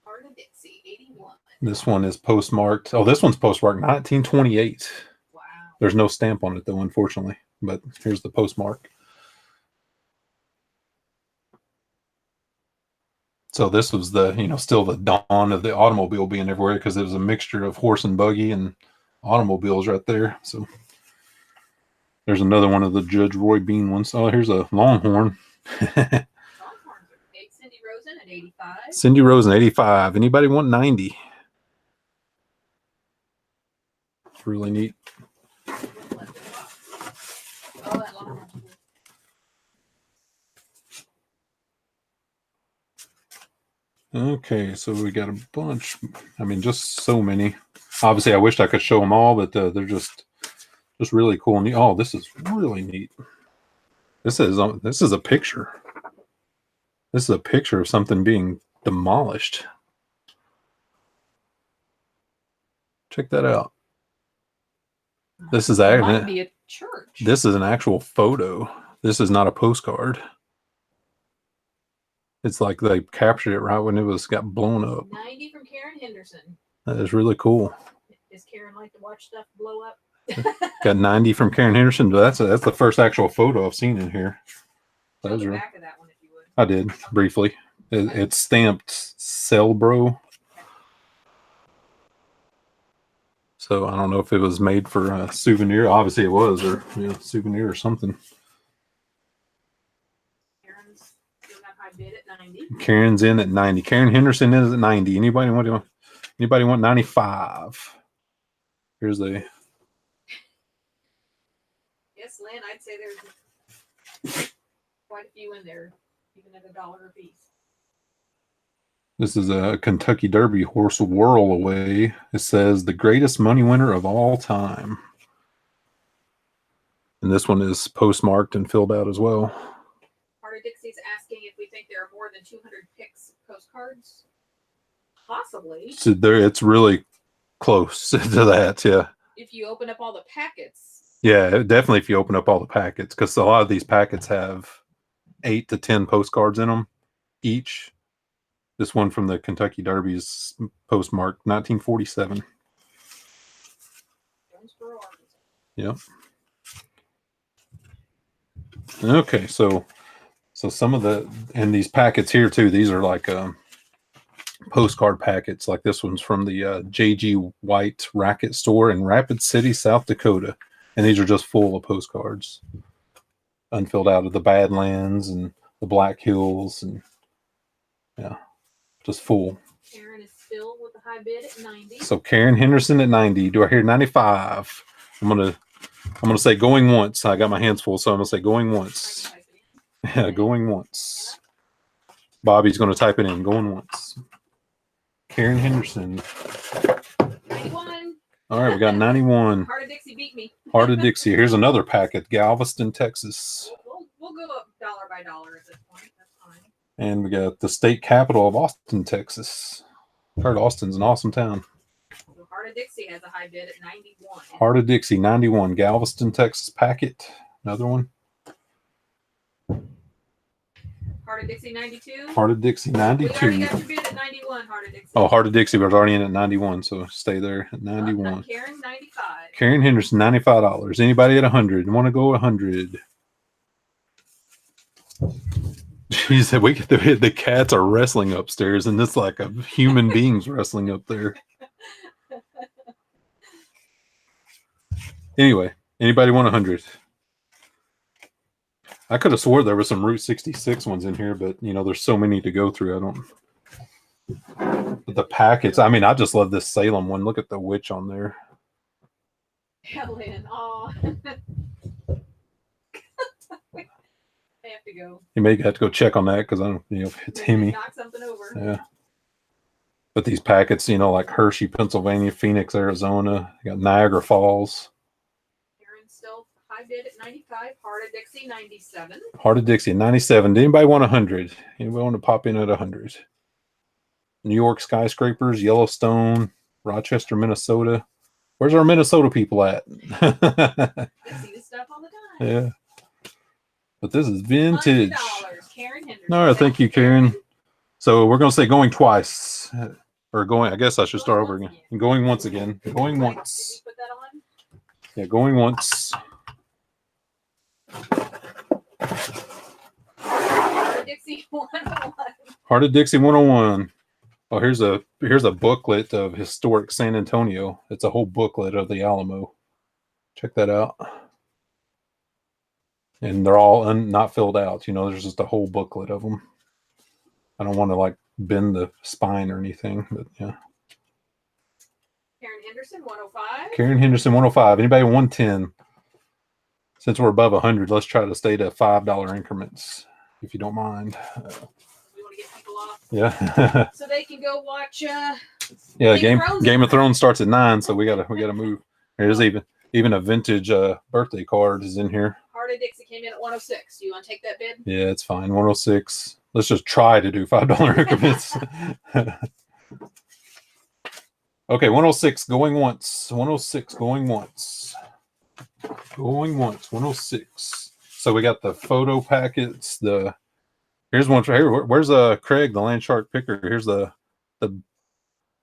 Heart of Dixie, 81. This one is postmarked. Oh, this one's postmarked 1928. Wow. There's no stamp on it though, unfortunately. But here's the postmark. So this was still the dawn of the automobile being everywhere, because it was a mixture of horse and buggy and automobiles right there. So there's another one of the Judge Roy Bean ones. Oh, here's a Longhorn. Longhorns are big. Cindy Rosen at 85. Cindy Rosen, 85. Anybody want 90? It's really neat. Oh, that Longhorn's cool. Okay, so we got a bunch. I mean, just so many. Obviously, I wished I could show them all, but they're just really cool. And oh, this is really neat. This is a picture. This is a picture of something being demolished. Check that out. This is It might be a church. This is an actual photo. This is not a postcard. It's like they captured it right when it got blown up. 90 from Karen Henderson. That is really cool. Does Karen like to watch stuff blow up? Got 90 from Karen Henderson. That's the first actual photo I've seen in here. Show the back of that one if you would. I did briefly. It's stamped Celbro. So I don't know if it was made for a souvenir. Obviously it was, or souvenir or something. Karen's still got high bid at 90. Karen's in at 90. Karen Henderson is at 90. Anybody want 95? Here's a. Yes, Lynn, I'd say there's quite a few in there, even at $1 a piece. This is a Kentucky Derby horse whirl away. It says the greatest money winner of all time. And this one is postmarked and filled out as well. Carter Dixie's asking if we think there are more than 200 picks postcards. Possibly. So it's really close to that, yeah. If you open up all the packets. Yeah, definitely if you open up all the packets, because a lot of these packets have 8 to 10 postcards in them each. This one from the Kentucky Derby is postmarked 1947. Yep. Okay, so some of and these packets here too, these are like postcard packets. Like this one's from the J.G. White Racket Store in Rapid City, South Dakota. And these are just full of postcards. Unfilled out of the Badlands and the Black Hills and yeah. Just full. Karen is still with the high bid at 90. So Karen Henderson at 90. Do I hear 95? I'm gonna say going once. I got my hands full, so I'm gonna say going once. Yeah, going once. Bobby's gonna type it in. Going once. Karen Henderson. 91. All right, we got 91. Heart of Dixie beat me. Heart of Dixie. Here's another packet. Galveston, Texas. We'll go up dollar by dollar at this point. That's fine. And we got the state capital of Austin, Texas. Heard Austin's an awesome town. So Heart of Dixie has a high bid at 91. Heart of Dixie, 91. Galveston, Texas packet. Another one. Heart of Dixie, 92. Heart of Dixie, 92. We already got your bid at 91, Heart of Dixie. Oh, Heart of Dixie was already in at 91, so stay there at 91. Karen, 95. Karen Henderson, $95. Anybody at 100? Want to go 100? Jeez, the cats are wrestling upstairs, and it's like a human beings wrestling up there. Anyway, anybody want 100? I could have swore there was some Route 66 ones in here, but there's so many to go through. I don't. But the packets. I mean, I just love this Salem one. Look at the witch on there. Helen, aw. I have to go. You may have to go check on that because I don't, if it's Hemi. Knock something over. Yeah. But these packets, like Hershey, Pennsylvania, Phoenix, Arizona. You got Niagara Falls. Karen still high bid at 95. Heart of Dixie, 97. Heart of Dixie, 97. Did anybody want 100? Anybody want to pop in at 100? New York skyscrapers, Yellowstone, Rochester, Minnesota. Where's our Minnesota people at? They see this stuff all the time. Yeah. But this is vintage. $100. Karen Henderson. All right, thank you, Karen. So we're going to say going twice. Or going, I guess I should start over again. Going once again. Going once. Put that on? Yeah, going once. Heart of Dixie 101. Heart of Dixie 101. Oh, here's a booklet of historic San Antonio. It's a whole booklet of the Alamo. Check that out. And they're all not filled out. There's just a whole booklet of them. I don't want to bend the spine or anything, but yeah. Karen Henderson, 105. Karen Henderson, 105. Anybody 110? Since we're above 100, let's try to stay to $5 increments, if you don't mind. We want to get people off. Yeah. So they can go watch. Yeah, Game of Thrones starts at 9, so we gotta move. There's even a vintage birthday card is in here. Heart of Dixie came in at 106. Do you want to take that bid? Yeah, it's fine. 106. Let's just try to do $5 increments. Okay, 106 going once. 106 going once. Going once. 106. So we got the photo packets. Here's one for here. Where's Craig, the land shark picker? Here's the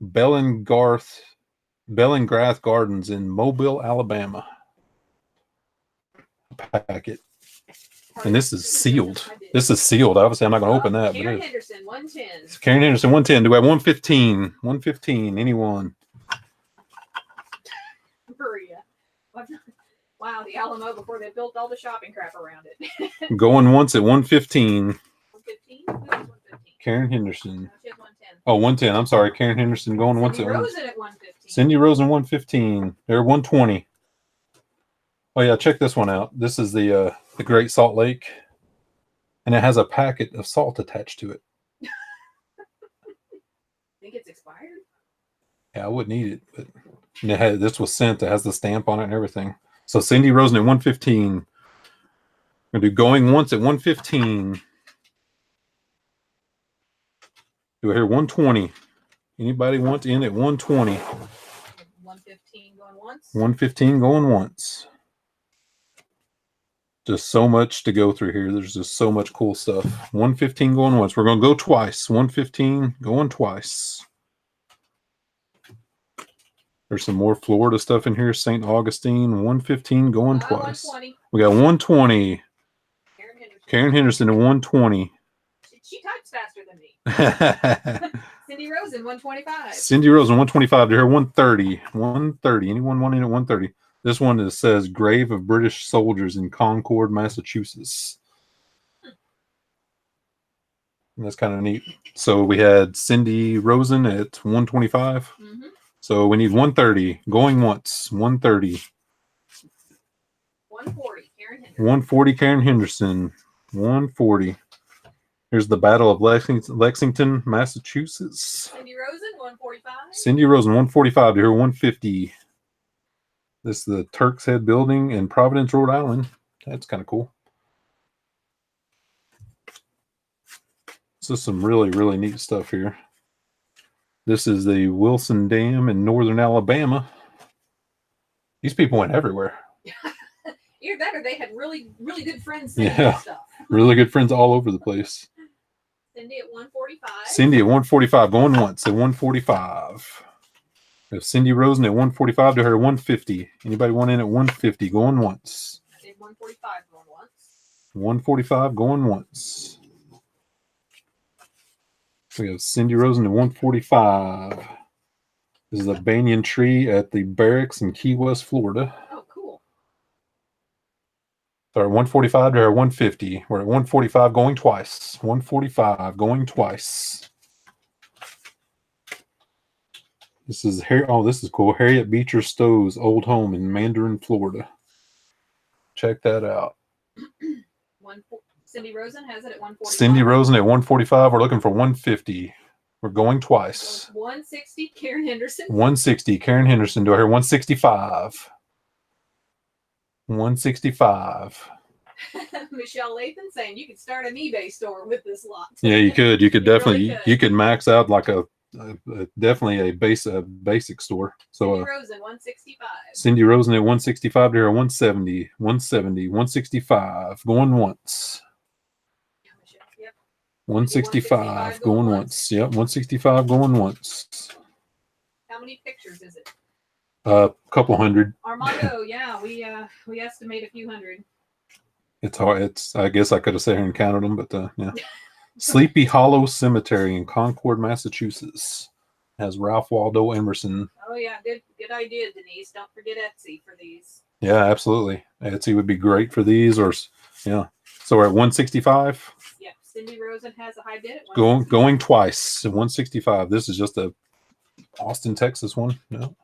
Bellingrath Gardens in Mobile, Alabama packet. And this is sealed. This is sealed. Obviously, I'm not going to open that. Karen Henderson, 110. Karen Henderson, 110. Do we have 115? 115. Anyone? Maria. Wow, the Alamo before they built all the shopping crap around it. Going once at 115. 115? Who was 115? Karen Henderson. No, she has 110. Oh, 110. I'm sorry. Karen Henderson going once at 115. Rosen at 115. Cindy Rosen 115. They're 120. Oh yeah, check this one out. This is the Great Salt Lake, and it has a packet of salt attached to it. Think it's expired? Yeah, I wouldn't eat it, but this was sent. It has the stamp on it and everything. So Cindy Rosen at 115. I'm gonna do going once at 115. Do I hear 120? Anybody want in at 120? 115 going once. 115 going once. Just so much to go through here. There's just so much cool stuff. 115 going once. We're going to go twice. 115 going twice. There's some more Florida stuff in here. St. Augustine. 115 going twice. 120. We got 120. Karen Henderson at 120. She types faster than me. Cindy Rosen, 125. Cindy Rosen, 125 to her. 130. 130. Anyone want in at 130? This one says Grave of British Soldiers in Concord, Massachusetts. And that's kind of neat. So we had Cindy Rosen at 125. Mm-hmm. So we need 130. Going once. 130. 140. Karen Henderson. 140. Karen Henderson. 140. Here's the Battle of Lexington, Massachusetts. Cindy Rosen, 145. Cindy Rosen, 145 to her. 150. This is the Turk's Head Building in Providence, Rhode Island. That's kind of cool. This is some really, really neat stuff here. This is the Wilson Dam in northern Alabama. These people went everywhere. Either that or they had really, really good friends saying stuff. Really good friends all over the place. Cindy at 145. Cindy at 145. Going once at 145. We have Cindy Rosen at 145 to her 150. Anybody want in at 150? Going once. I did 145 going once. 145 going once. We have Cindy Rosen at 145. This is a banyan tree at the barracks in Key West, Florida. Oh, cool. Sorry, 145 to her 150. We're at 145 going twice. 145 going twice. This is this is cool. Harriet Beecher Stowe's old home in Mandarin, Florida. Check that out. Cindy Rosen has it at 145. Cindy Rosen at 145. We're looking for 150. We're going twice. 160. Karen Henderson. 160. Karen Henderson. Do I hear 165? 165. Michelle Lathan saying you could start an eBay store with this lot. Yeah, you could. You could definitely. Really could. You could max out like definitely a basic store. So Cindy Rosen 165. Cindy Rosen at 165 to her 170, 170, 165 going once. Yep. 165 going once. Yep, 165 going once. How many pictures is it? A couple hundred. Armando, yeah, we estimate a few hundred. It's hard. I guess I could have sat here and counted them, but yeah. Sleepy Hollow Cemetery in Concord, Massachusetts has Ralph Waldo Emerson. Oh yeah, good idea, Denise. Don't forget Etsy for these. Yeah, absolutely. Etsy would be great for these, or yeah. So we're at 165. Yep, Cindy Rosen has a high bid at going twice at 165. This is just a Austin, Texas one. No.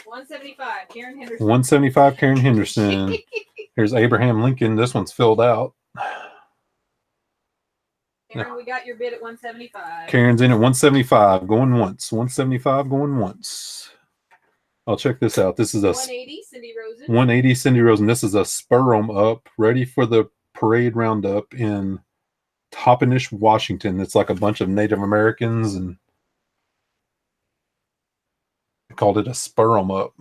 175. Karen Henderson. 175. Karen Henderson. Here's Abraham Lincoln. This one's filled out. Karen, we got your bid at 175. Karen's in at 175, going once. 175, going once. I'll check this out. This is a 180, Cindy Rosen. 180, Cindy Rosen. This is a spur 'em up, ready for the parade roundup in Toppenish, Washington. It's like a bunch of Native Americans, and called it a spur 'em up.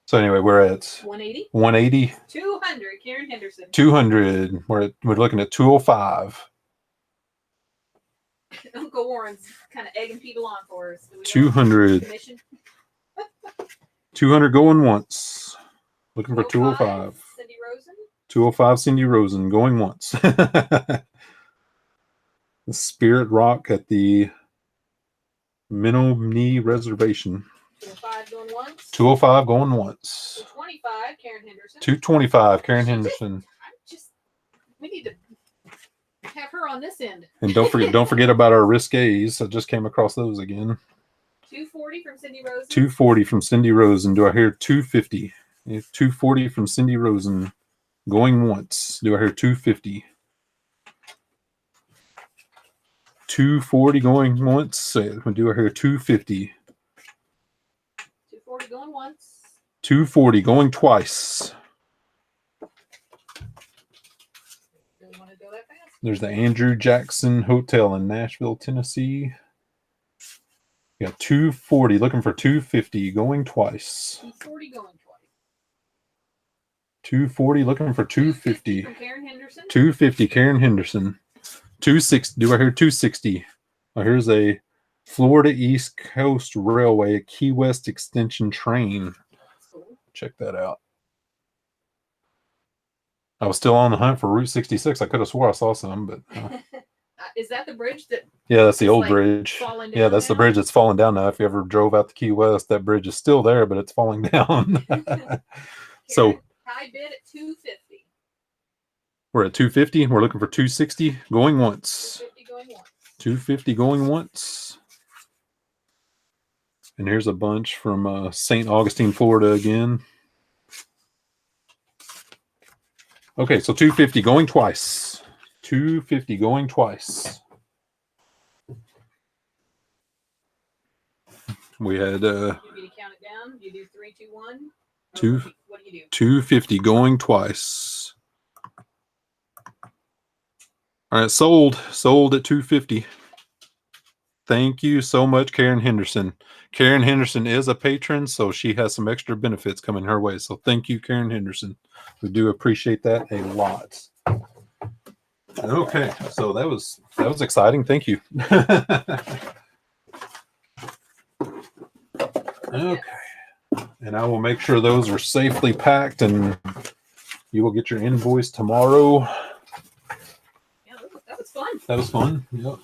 So anyway, we're at 180. 180. 200. Karen Henderson. 200. We're looking at 205. Uncle Warren's kind of egging people on for us. 200. 200 going once. Looking for 205. Cindy Rosen. 205 Cindy Rosen going once. The Spirit Rock at the Menominee Reservation. 205 going once. 205 going once. 225 Karen Henderson. 225 Karen Henderson. We need to have her on this end. And don't forget about our risques. I just came across those again. 240 from Cindy Rosen. 240 from Cindy Rosen. Do I hear 250? 240 from Cindy Rosen going once. Do I hear 250? 240 going once. Do I hear 250? 240 going once. 240 going twice. Don't want to go that fast. There's the Andrew Jackson Hotel in Nashville, Tennessee. We got 240 looking for 250 going twice. 240 going twice. 240 looking for 250. From Karen Henderson. 250 Karen Henderson. 260. Do I hear 260? Oh, here's a Florida East Coast Railway Key West extension train. Cool. Check that out. I was still on the hunt for Route 66. I could have swore I saw some, but is that the bridge that? yeah, that's the old like bridge. Yeah, that's the bridge that's falling down now. If you ever drove out to Key West, that bridge is still there, but it's falling down. So high bid at 250. We're at 250. We're looking for 260 going once. 250 going once. 250 going once. And here's a bunch from St. Augustine, Florida again. Okay, so 250 going twice. 250 going twice. We had You want me to count it down? You do 3, 2, 1. What do you do? 250 going twice. All right, sold at 250. Thank you so much, Karen Henderson. Karen Henderson is a patron, so she has some extra benefits coming her way. So thank you, Karen Henderson. We do appreciate that a lot. Okay, so that was exciting. Thank you. Okay, and I will make sure those are safely packed, and you will get your invoice tomorrow. Yeah, that was fun. That was fun. Yep.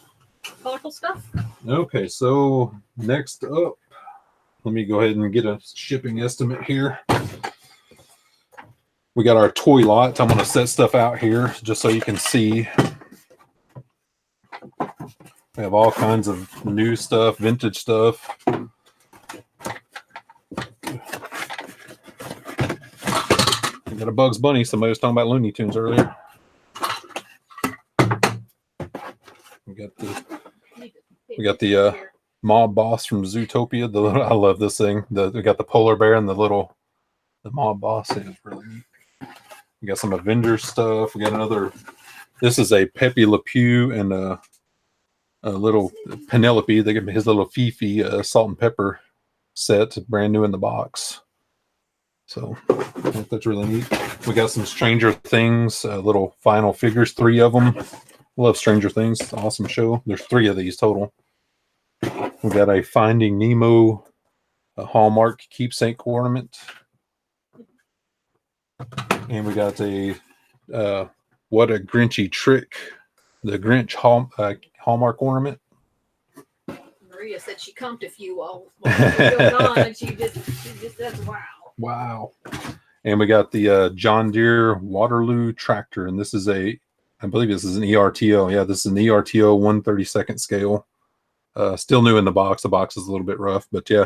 Colorful stuff. Okay, so next up, let me go ahead and get a shipping estimate here. We got our toy lot. I'm going to set stuff out here just so you can see. We have all kinds of new stuff, vintage stuff. We got a Bugs Bunny. Somebody was talking about Looney Tunes earlier. We got the mob boss from Zootopia. I love this thing. We got the polar bear and the mob boss. It is really neat. We got some Avengers stuff. We got another. This is a Pepe Le Pew and a little Penelope. They give me his little Fifi salt and pepper set, brand new in the box. So I think that's really neat. We got some Stranger Things little final figures, 3 of them. Love Stranger Things. It's an awesome show. There's 3 of these total. We got a Finding Nemo Hallmark keepsake ornament. And we got a What a Grinchy Trick, the Grinch Hallmark ornament. Maria said she comped a few while it was going on, and she just said, wow. Wow. And we got the John Deere Waterloo tractor, and this is I believe this is an ERTO. Yeah, this is an ERTO 1/32 scale. Still new in the box. The box is a little bit rough, but yeah,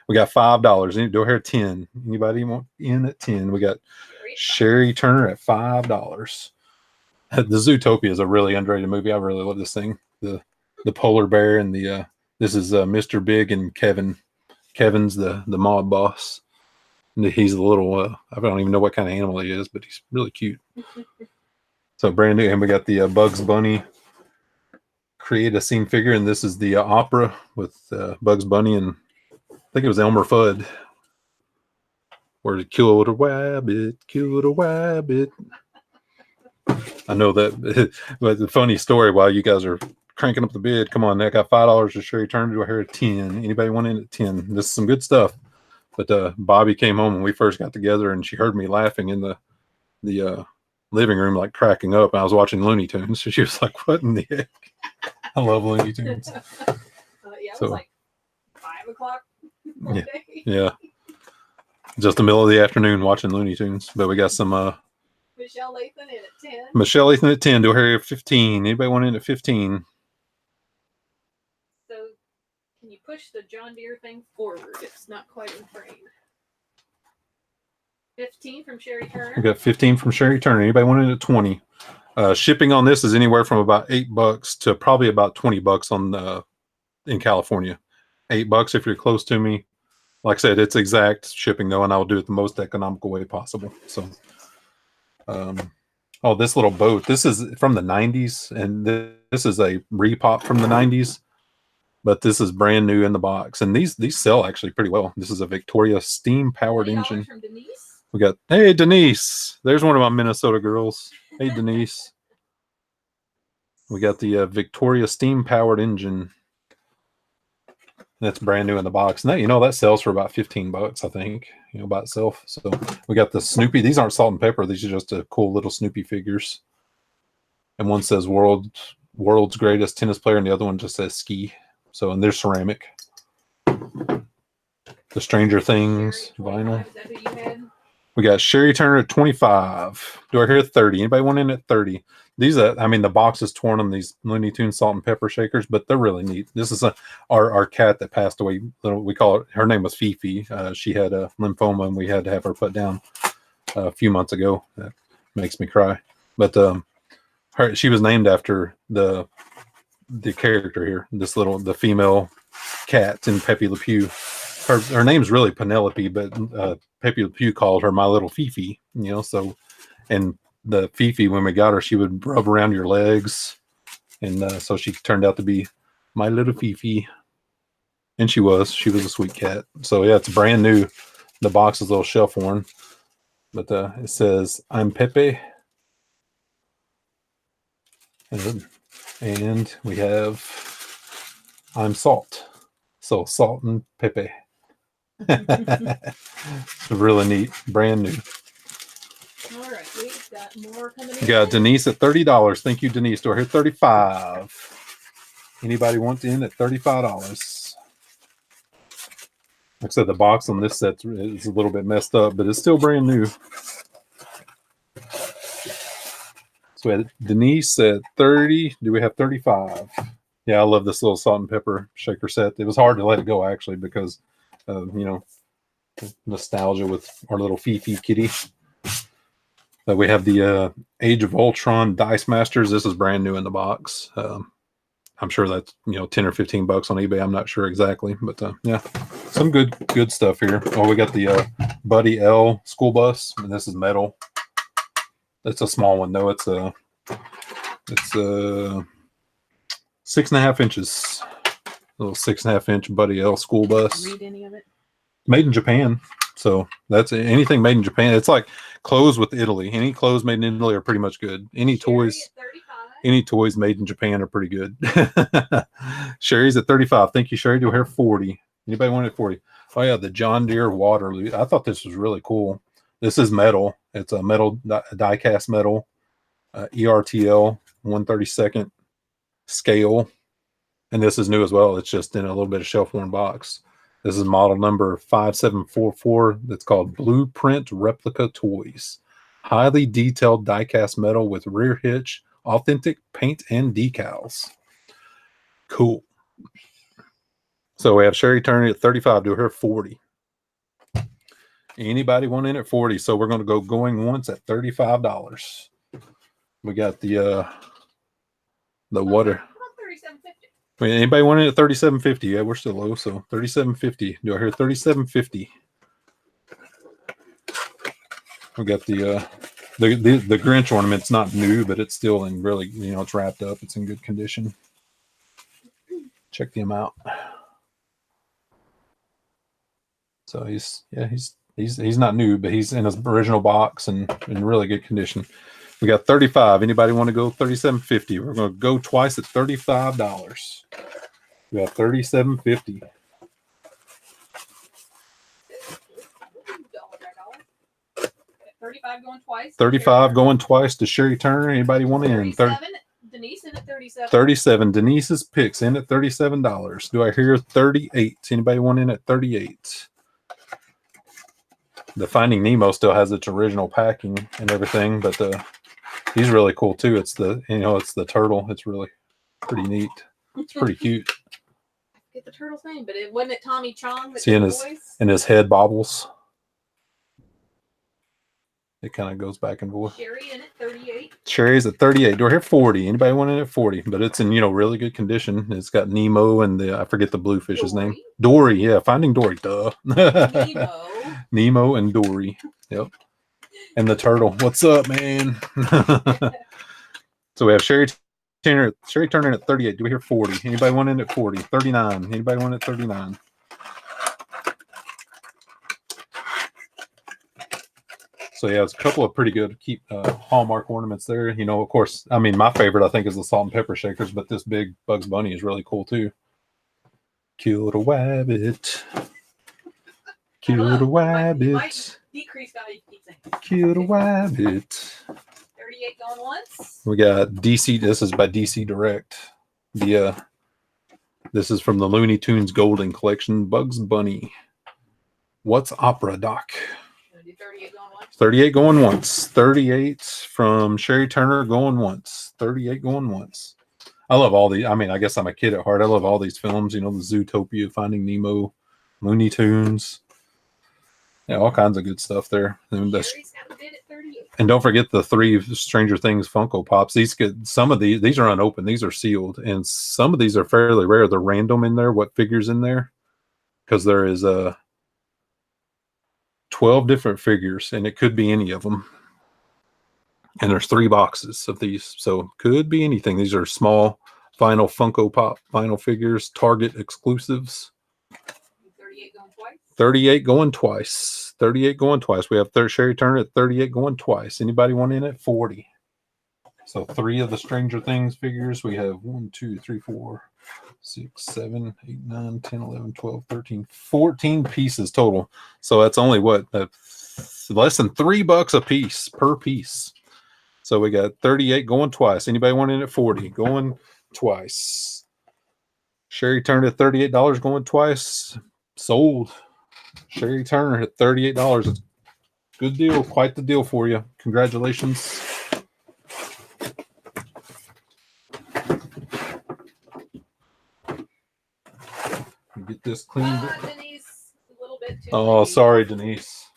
we got $5. Do I hear 10? Anybody want in at 10? We got Sherry Turner at $5. The Zootopia is a really underrated movie. I really love this thing. The polar bear and the this is Mr. Big and Kevin. Kevin's the mob boss. And he's a little I don't even know what kind of animal he is, but he's really cute. So brand new, and we got the Bugs Bunny create a scene figure, and this is the opera with Bugs Bunny and think it was Elmer Fudd. Where he killed a rabbit, killed a rabbit. I know that, but the funny story while you guys are cranking up the bid, come on, I got $5 to Sherry Turner. Do I hear at 10? Anybody want in at 10? This is some good stuff. But Bobby came home when we first got together, and she heard me laughing in the living room, like cracking up. And I was watching Looney Tunes, so she was like, "What in the heck?" I love Looney Tunes. Yeah, it was like 5 o'clock. Yeah, yeah. Just the middle of the afternoon watching Looney Tunes. But we got some Michelle Lathan in at 10. Michelle Lathan at 10. Do I hear at 15? Anybody want in at 15? So can you push the John Deere thing forward? It's not quite in frame. 15 from Sherry Turner. We got 15 from Sherry Turner. Anybody want in at 20? Shipping on this is anywhere from about $8 to probably about $20 on in California. $8 if you're close to me. Like I said, it's exact shipping though, and I'll do it the most economical way possible. So, oh, this little boat. This is from the 90s, and this is a repop from the 90s, but this is brand new in the box. And these sell actually pretty well. This is a Victoria steam-powered engine. From Denise. We got, hey, Denise. There's one of my Minnesota girls. Hey, Denise. We got the Victoria steam-powered engine. That's brand new in the box. And that, that sells for about $15, I think, by itself. So we got the Snoopy. These aren't salt and pepper. These are just cool little Snoopy figures. And one says world's greatest tennis player, and the other one just says ski. So, and they're ceramic. The Stranger Things vinyl. Is that who you had? We got Sherry Turner at 25. Do I hear 30? Anybody want in at 30? These, I mean, the box is torn on these Looney Tunes salt and pepper shakers, but they're really neat. This is our cat that passed away. We call it, her name was Fifi. She had a lymphoma, and we had to have her put down a few months ago. That makes me cry. But she was named after the character here, the female cat in Pepe Le Pew. Her name's really Penelope, but Pepe Le Pew called her My Little Fifi, so, and the Fifi, when we got her, she would rub around your legs, and so she turned out to be My Little Fifi, and she was a sweet cat. So yeah, it's brand new. The box is a little shelf worn, but it says, "I'm Pepe," and we have, "I'm Salt." So Salt and Pepe. It's really neat, brand new. All right, we've got more coming in. We got Denise at $30. Thank you, Denise. Do I hear 35? Anybody want in at $35? Like I said, the box on this set is a little bit messed up, but it's still brand new. So we had Denise at 30. Do we have 35? Yeah, I love this little salt and pepper shaker set. It was hard to let it go, actually, because nostalgia with our little Fifi kitty. We have the Age of Ultron Dice Masters. This is brand new in the box. I'm sure that's 10 or $15 on eBay. I'm not sure exactly, but yeah, some good stuff here. Oh, we got the Buddy L school bus, and this is metal. It's a small one though. It's 6.5 inches. A little 6.5-inch Buddy L school bus. Read any of it? Made in Japan. So that's anything made in Japan. It's like clothes with Italy. Any clothes made in Italy are pretty much good. Any toys made in Japan are pretty good. Sherry's at 35. Thank you, Sherry. Do I hear 40? Anybody want it at 40? Oh yeah, the John Deere Waterloo. I thought this was really cool. This is metal. It's a metal die cast metal, ERTL 1/32 scale, and this is new as well. It's just in a little bit of shelf worn box. This is model number 5744. That's called Blueprint Replica Toys. Highly detailed die-cast metal with rear hitch, authentic paint and decals. Cool. So we have Sherry Turner at 35. Do her 40. Anybody want in at 40? So we're going to go going once at $35. We got the water. Anybody want it at $37.50? Yeah, we're still low, so $37.50. Do I hear $37.50? We got the Grinch ornament. It's not new, but it's still in really, it's wrapped up. It's in good condition. Check them out. So he's not new, but he's in his original box and in really good condition. We got 35. Anybody want to go 37.50? We're going to go twice at $35. We got 37.50. 35 going twice. 35 going twice to Sherry Turner. Anybody want in? 37. Denise in at 37. 37. Denise's picks in at $37. Do I hear 38? Anybody want in at 38? The Finding Nemo still has its original packing and everything, but he's really cool too. It's it's the turtle. It's really pretty neat. It's pretty cute. I forget the turtle's name, but it wasn't it Tommy Chong that See, did the voice? and his head bobbles. It kind of goes back and forth. Sherry in at 38. Sherry's at 38. Do I hear 40? Anybody want in at 40? But it's in, really good condition. It's got Nemo and I forget the bluefish's name. Dory, yeah. Finding Dory, duh. Nemo. Nemo and Dory. Yep. And the turtle. What's up, man? So we have Sherry Turner at 38. Do we hear 40? Anybody want in at 40? 39. Anybody want at 39? So yeah, it's a couple of pretty good Hallmark ornaments there. Of course, I mean, my favorite I think is the salt and pepper shakers, but this big Bugs Bunny is really cool too. Killed a wabbit. Killed a wabbit. Decrease value. Killed a wabbit. 38 going once. We got DC. This is by DC Direct. This is from the Looney Tunes Golden Collection. Bugs Bunny. What's Opera Doc? 38 going once. 38 going once. 38 from Sherry Turner going once. 38 going once. I love all the. I mean, I guess I'm a kid at heart. I love all these films. The Zootopia, Finding Nemo, Looney Tunes. Yeah, all kinds of good stuff there. And don't forget the 3 Stranger Things Funko Pops. Some of these are unopened. These are sealed, and some of these are fairly rare. They're random in there. What figures in there? Because there is 12 different figures, and it could be any of them. And there's 3 boxes of these, so could be anything. These are small vinyl Funko Pop vinyl figures, Target exclusives. 38 going twice. 38 going twice. 38 going twice. We have Sherry Turner at 38 going twice. Anybody want in at 40? So 3 of the Stranger Things figures. We have 1, 2, 3, 4, 6, 7, 8, 9, 10, 11, 12, 13, 14 pieces total. So that's only less than $3 a piece per piece. So we got 38 going twice. Anybody want in at 40? Going twice. Sherry Turner at $38 going twice. Sold. Sherry Turner at $38. It's a good deal. Quite the deal for you. Congratulations. Get this cleaned up. Denise, a little bit too Oh, late. sorry, Denise.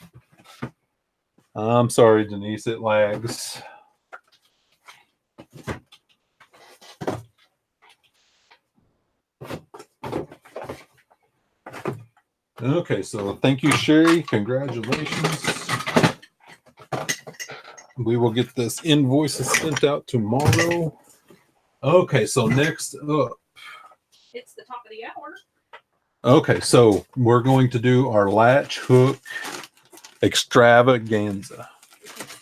I'm sorry, Denise. It lags. Okay, so thank you, Sherry. Congratulations. We will get this invoice sent out tomorrow. Okay, so next up. It's the top of the hour. Okay, so we're going to do our latch hook extravaganza.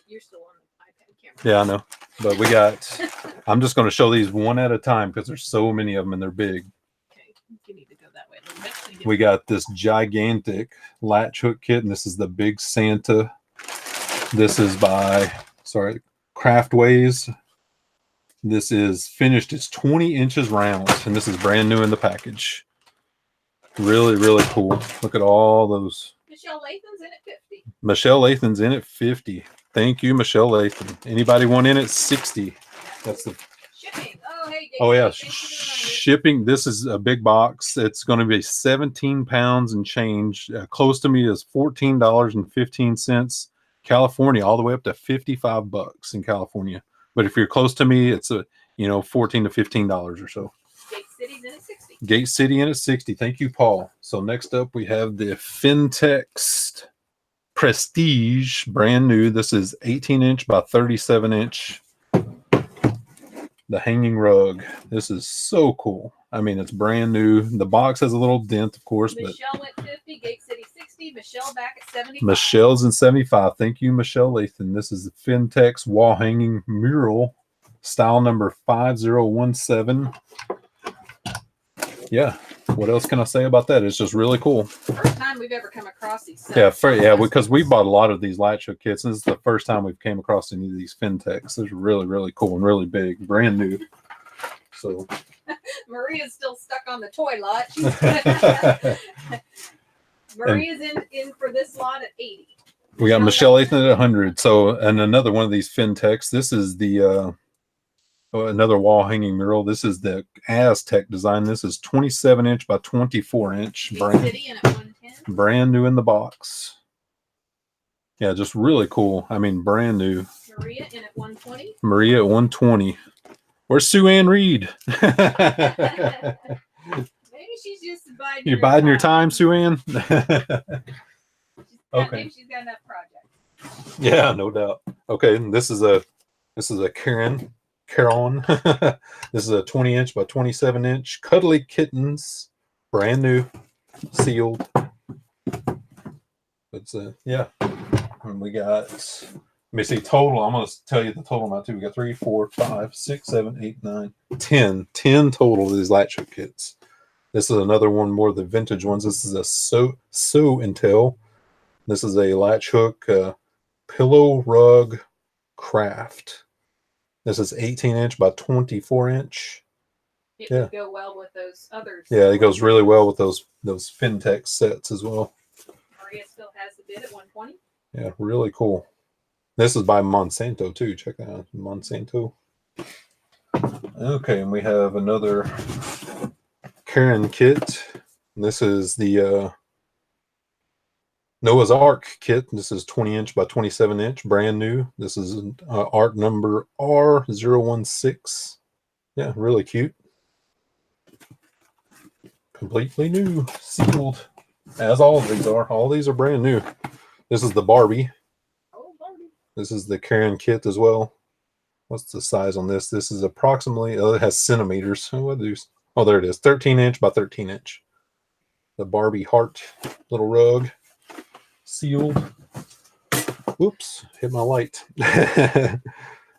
You're still on the iPad camera. Yeah, I know. But we got, I'm just going to show these one at a time because there's so many of them and they're big. Okay, you need to go that way a little bit. So you get We got this gigantic latch hook kit, and this is the Big Santa. This is by, Craftways. This is finished. It's 20 inches round, and this is brand new in the package. Really, really cool. Look at all those. Michelle Lathan's in at 50. Michelle Lathan's in at 50. Thank you, Michelle Lathan. Anybody want in at 60? That's the Shipping. Oh, hey. Dave, Oh yeah, thanks for the reminder. shipping. This is a big box. It's going to be 17 pounds and change. Close to me is $14.15. California, all the way up to $55 in California. But if you're close to me, it's $14 to $15 or so. Gate City's in at 60. Gate City in at 60. Thank you, Paul. So next up we have the Fintex Prestige, brand new. This is 18-inch by 37-inch. The hanging rug. This is so cool. I mean, it's brand new. The box has a little dent, of course, but Michelle went 50. Gate City 60. 60. Michelle back at 75. Michelle's in 75. Thank you, Michelle Lathan. This is the Fintex wall hanging mural, style number 5017. Yeah. What else can I say about that? It's just really cool. First time we've ever come across these. Yeah, because we bought a lot of these light show kits. This is the first time we've came across any of these Fintex. They're really, really cool and really big, brand new. So Maria's still stuck on the toy lot. Maria's in for this lot at 80. We got Michelle Lathan at 100. So, and another one of these Fintex. This is the another wall hanging mural. This is the Aztec design. This is 27 inch by 24 inch. Brand new in the box. Yeah, just really cool. I mean, brand new. Maria in at 120. Maria at 120. Where's Sue Ann Reed? Maybe she's just biding. You're biding your time, Sue Ann? Okay. Maybe she's got enough projects. Yeah, no doubt. Okay, and this is a Carolyn. This is a 20 inch by 27 inch Cuddly Kittens, brand new, sealed. It's yeah. And we got, let me see, total. I'm going to tell you the total amount too. We got 3, 4, 5, 6, 7, 8, 9, 10 total of these light show kits. This is another one more of the vintage ones. This is a Sew and Tell. This is a latch hook pillow rug craft. This is 18 inch by 24 inch. It would go well with those others. Yeah, it goes really well with those Fintex sets as well. Maria still has the bid at 120. Yeah, really cool. This is by Monsanto too. Check that out, Monsanto. Okay, and we have another Karen kit. This is the Noah's Ark kit. This is 20 inch by 27 inch, brand new. This is art number R016. Yeah, really cute. Completely new, sealed, as all of these are. All these are brand new. This is the Barbie. Oh, Barbie. This is the Karen kit as well. What's the size on this? This is approximately, it has centimeters. Oh, there it is, 13 inch by 13 inch. The Barbie heart little rug. Sealed. Whoops, hit my light. This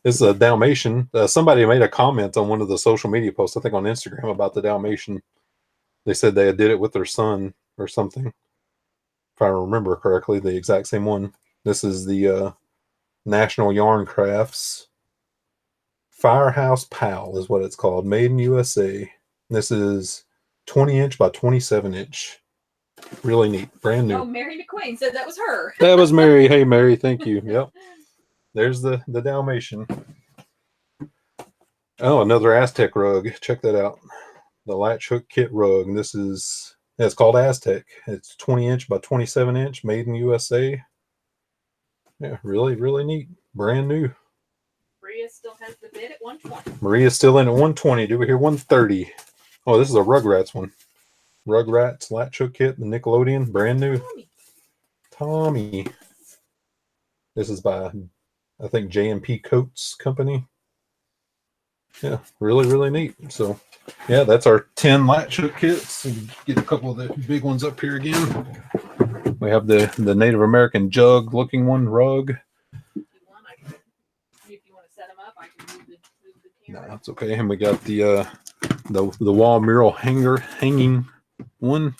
is a Dalmatian. Somebody made a comment on one of the social media posts, I think on Instagram, about the Dalmatian. They said they did it with their son or something. If I remember correctly, the exact same one. This is the National Yarn Crafts Firehouse Pal is what it's called. Made in USA. This is 20 inch by 27 inch. Really neat, brand new. Oh, Mary McQueen said that was her. That was Mary. Hey, Mary, thank you. Yep. There's the Dalmatian. Oh, another Aztec rug. Check that out. The latch hook kit rug. And this is, yeah, it's called Aztec. It's 20 inch by 27 inch, made in USA. Yeah, really, really neat. Brand new. Maria still has the bid at 120. Maria's still in at 120. Do we hear 130? Oh, this is a Rugrats one. Rugrats latch hook kit, the Nickelodeon, brand new. Tommy. This is by, I think, J&P Coats Company. Yeah, really, really neat. So, yeah, that's our 10 latch hook kits. And get a couple of the big ones up here again. We have the Native American jug looking one, rug. If you want to set them up, I can move the camera. No, that's okay. And we got the wall mural hanging one.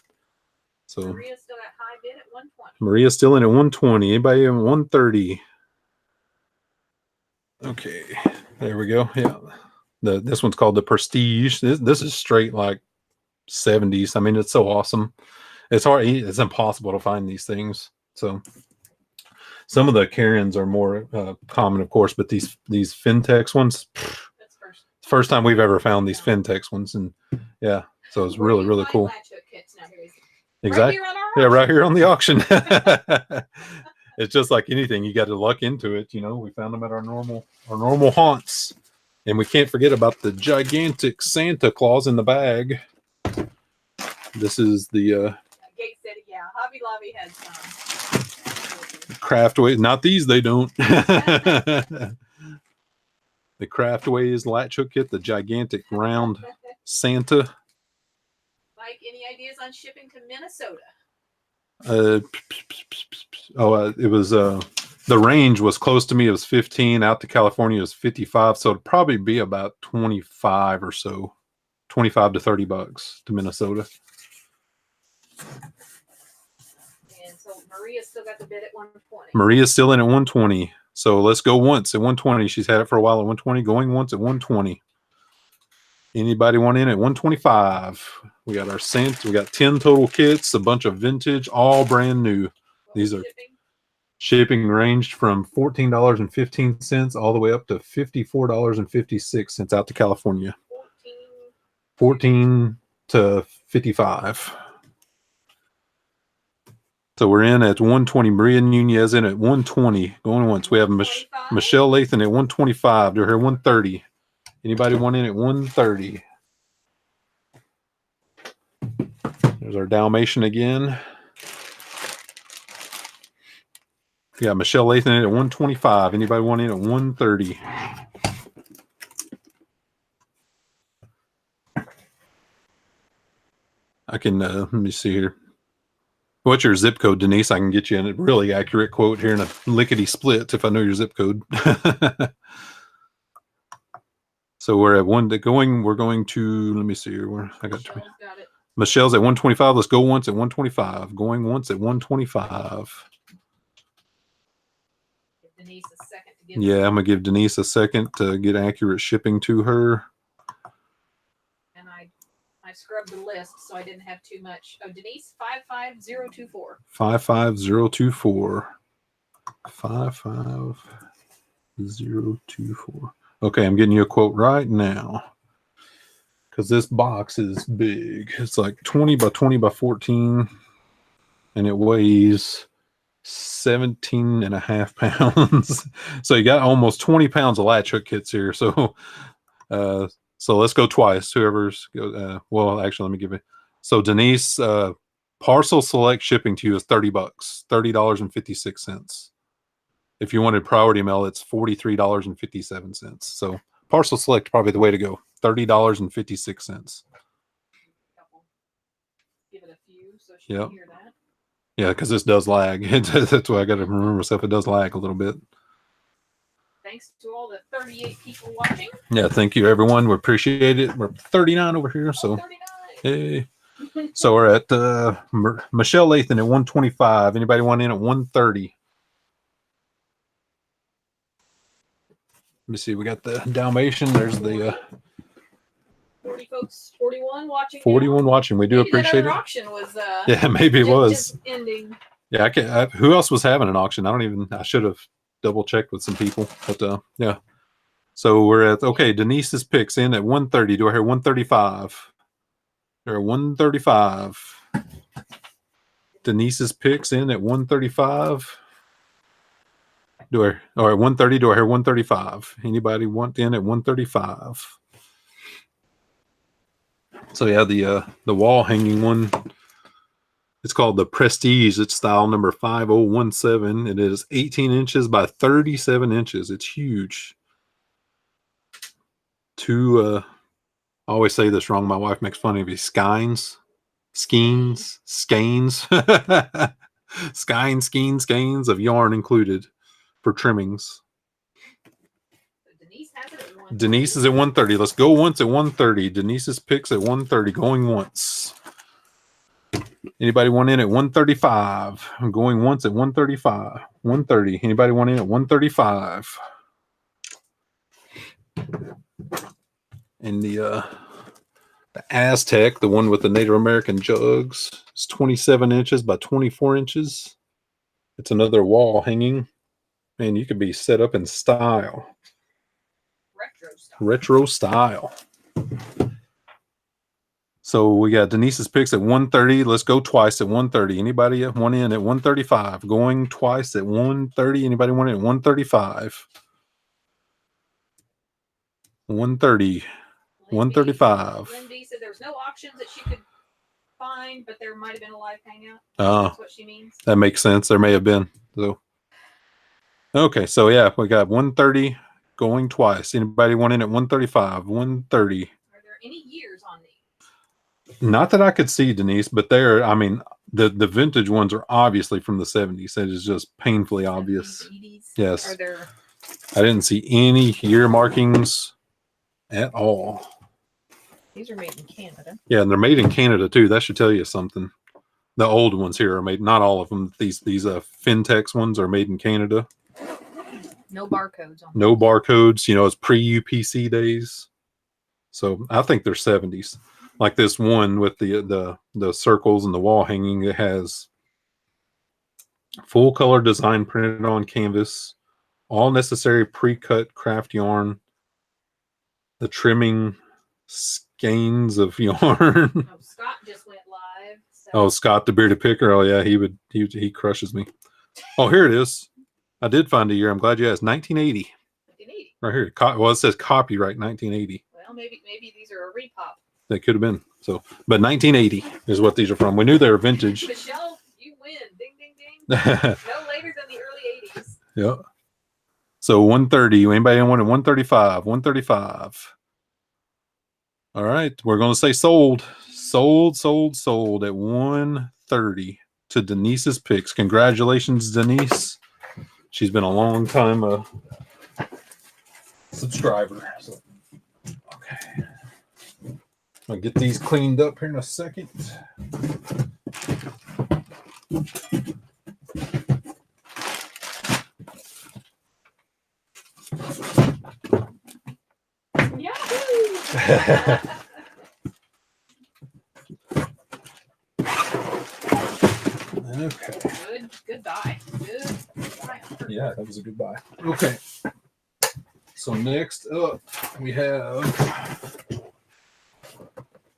So Maria's still got high bid at 120. Maria's still in at 120. Anybody in 130? Okay, there we go. Yeah, this one's called the Prestige. This is straight like 70s. I mean, it's so awesome. It's hard. It's impossible to find these things. So some of the Karens are more common, of course, but these Fintex ones. That's first time we've ever found these Fintex ones, and yeah, so it's really, really cool. Exactly. Right here on the auction. It's just like anything, you got to luck into it. You know, we found them at our normal haunts, and we can't forget about the gigantic Santa Claus in the bag. This is the Gate said, yeah, Hobby Lobby has Craftway. Not these, they don't. The Craftways latch hook kit, the gigantic round Santa. Mike, any ideas on shipping to Minnesota? It was the range was close to me. It was 15. Out to California is 55. So it'd probably be about 25 or so, 25 to $30 to Minnesota. And so Maria's still got the bid at 120. Maria's still in at 120. So let's go once at 120. She's had it for a while at 120. Going once at 120. Anybody want in at 125? We got our cents. We got 10 total kits, a bunch of vintage, all brand new. These are shipping ranged from $14.15 all the way up to $54.56 out to California. 14 to 55. So we're in at 120. Maria Nunez in at 120. Going once. We have Michelle Lathan at 125. To her 130. Anybody want in at 130? There's our Dalmatian again. Yeah, Michelle Lathan in at 125. Anybody want in at 130? I can, let me see here. What's your zip code, Denise? I can get you a really accurate quote here in a lickety split if I know your zip code. So we're at we're going to, let me see here. Where I got it. Michelle's at 125. Let's go once at 125. Going once at 125. Give Denise a second to get yeah, I'm going to give Denise a second to get accurate shipping to her. And I scrubbed the list so I didn't have too much. Oh, Denise, 55024. 55024. 55024. Okay, I'm getting you a quote right now. Because this box is big. It's like 20 by 20 by 14. And it weighs 17 and a half pounds. So you got almost 20 pounds of latch hook kits here. So so let's go twice. Whoever's well, actually, let me give it. So Denise, parcel select shipping to you is $30. $30.56. If you wanted priority mail, it's $43.57. So parcel select probably the way to go. $30.56. Give it a few so she can hear that. Yeah, because this does lag. That's why I got to remember myself. It does lag a little bit. Thanks to all the 38 people watching. Yeah, thank you, everyone. We appreciate it. We're 39 over here. So, 39. Hey. So we're at Michelle Lathan at 125. Anybody want in at 130? Let me see. We got the Dalmatian. There's the 40 folks, 41 watching. 41 watching. We do maybe appreciate it. Auction was yeah, maybe it was ending. Yeah, who else was having an auction? I should have double checked with some people. But yeah. So we're at Denise's picks in at 130. Do I hear 135? There are 135. Denise's picks in at 135. Or at 130, do I hear 135? Anybody want in at 135? So yeah, the wall hanging one, it's called the Prestige. It's style number 5017. It is 18 inches by 37 inches. It's huge. I always say this wrong. My wife makes fun of me. Skeins. Skeins of yarn included for trimmings. Denise is at 130. Let's go once at 130. Denise's picks at 130. Going once. Anybody want in at 135? I'm going once at 135. 130. Anybody want in at 135? And the Aztec, the one with the Native American jugs, is 27 inches by 24 inches. It's another wall hanging. Man, you could be set up in style. Retro style. So we got Denise's picks at 130. Let's go twice at 130. Anybody want in at 135? Going twice at 130. Anybody want in at 135? 130. 135. Lindy said there was no auctions that she could find, but there might have been a live hangout. That's what she means. That makes sense. There may have been. So okay, so yeah, we got 130 going twice. Anybody want in at 135? 130. Are there any years on these? Not that I could see, Denise, but the vintage ones are obviously from the 70s. It is just painfully obvious. 80s. Yes. Are there? I didn't see any year markings at all. These are made in Canada. Yeah, and they're made in Canada too. That should tell you something. The old ones here are made, not all of them. These Fintex ones are made in Canada. No barcodes on them. No barcodes. You know, it's pre-UPC days. So I think they're 70s. Like this one with the circles and the wall hanging, it has full color design printed on canvas, all necessary pre-cut craft yarn, the trimming skeins of yarn. Oh, Scott just went live. So. Oh, Scott the bearded picker. Oh yeah, he crushes me. Oh, here it is. I did find a year. I'm glad you asked. 1980. 1980. Right here. Well, it says copyright 1980. Well, maybe these are a repop. They could have been. So, but 1980 is what these are from. We knew they were vintage. Michelle, you win. Ding, ding, ding. No later than the early 80s. Yeah. So 130. Anybody wanted 135? 135. All right. We're going to say sold. Sold at 130 to Denise's picks. Congratulations, Denise. She's been a long time subscriber. So, okay. I'll get these cleaned up here in a second. Yahoo! Okay. Good buy. Good buy. Yeah, that was a good buy. Okay. So next up, we have.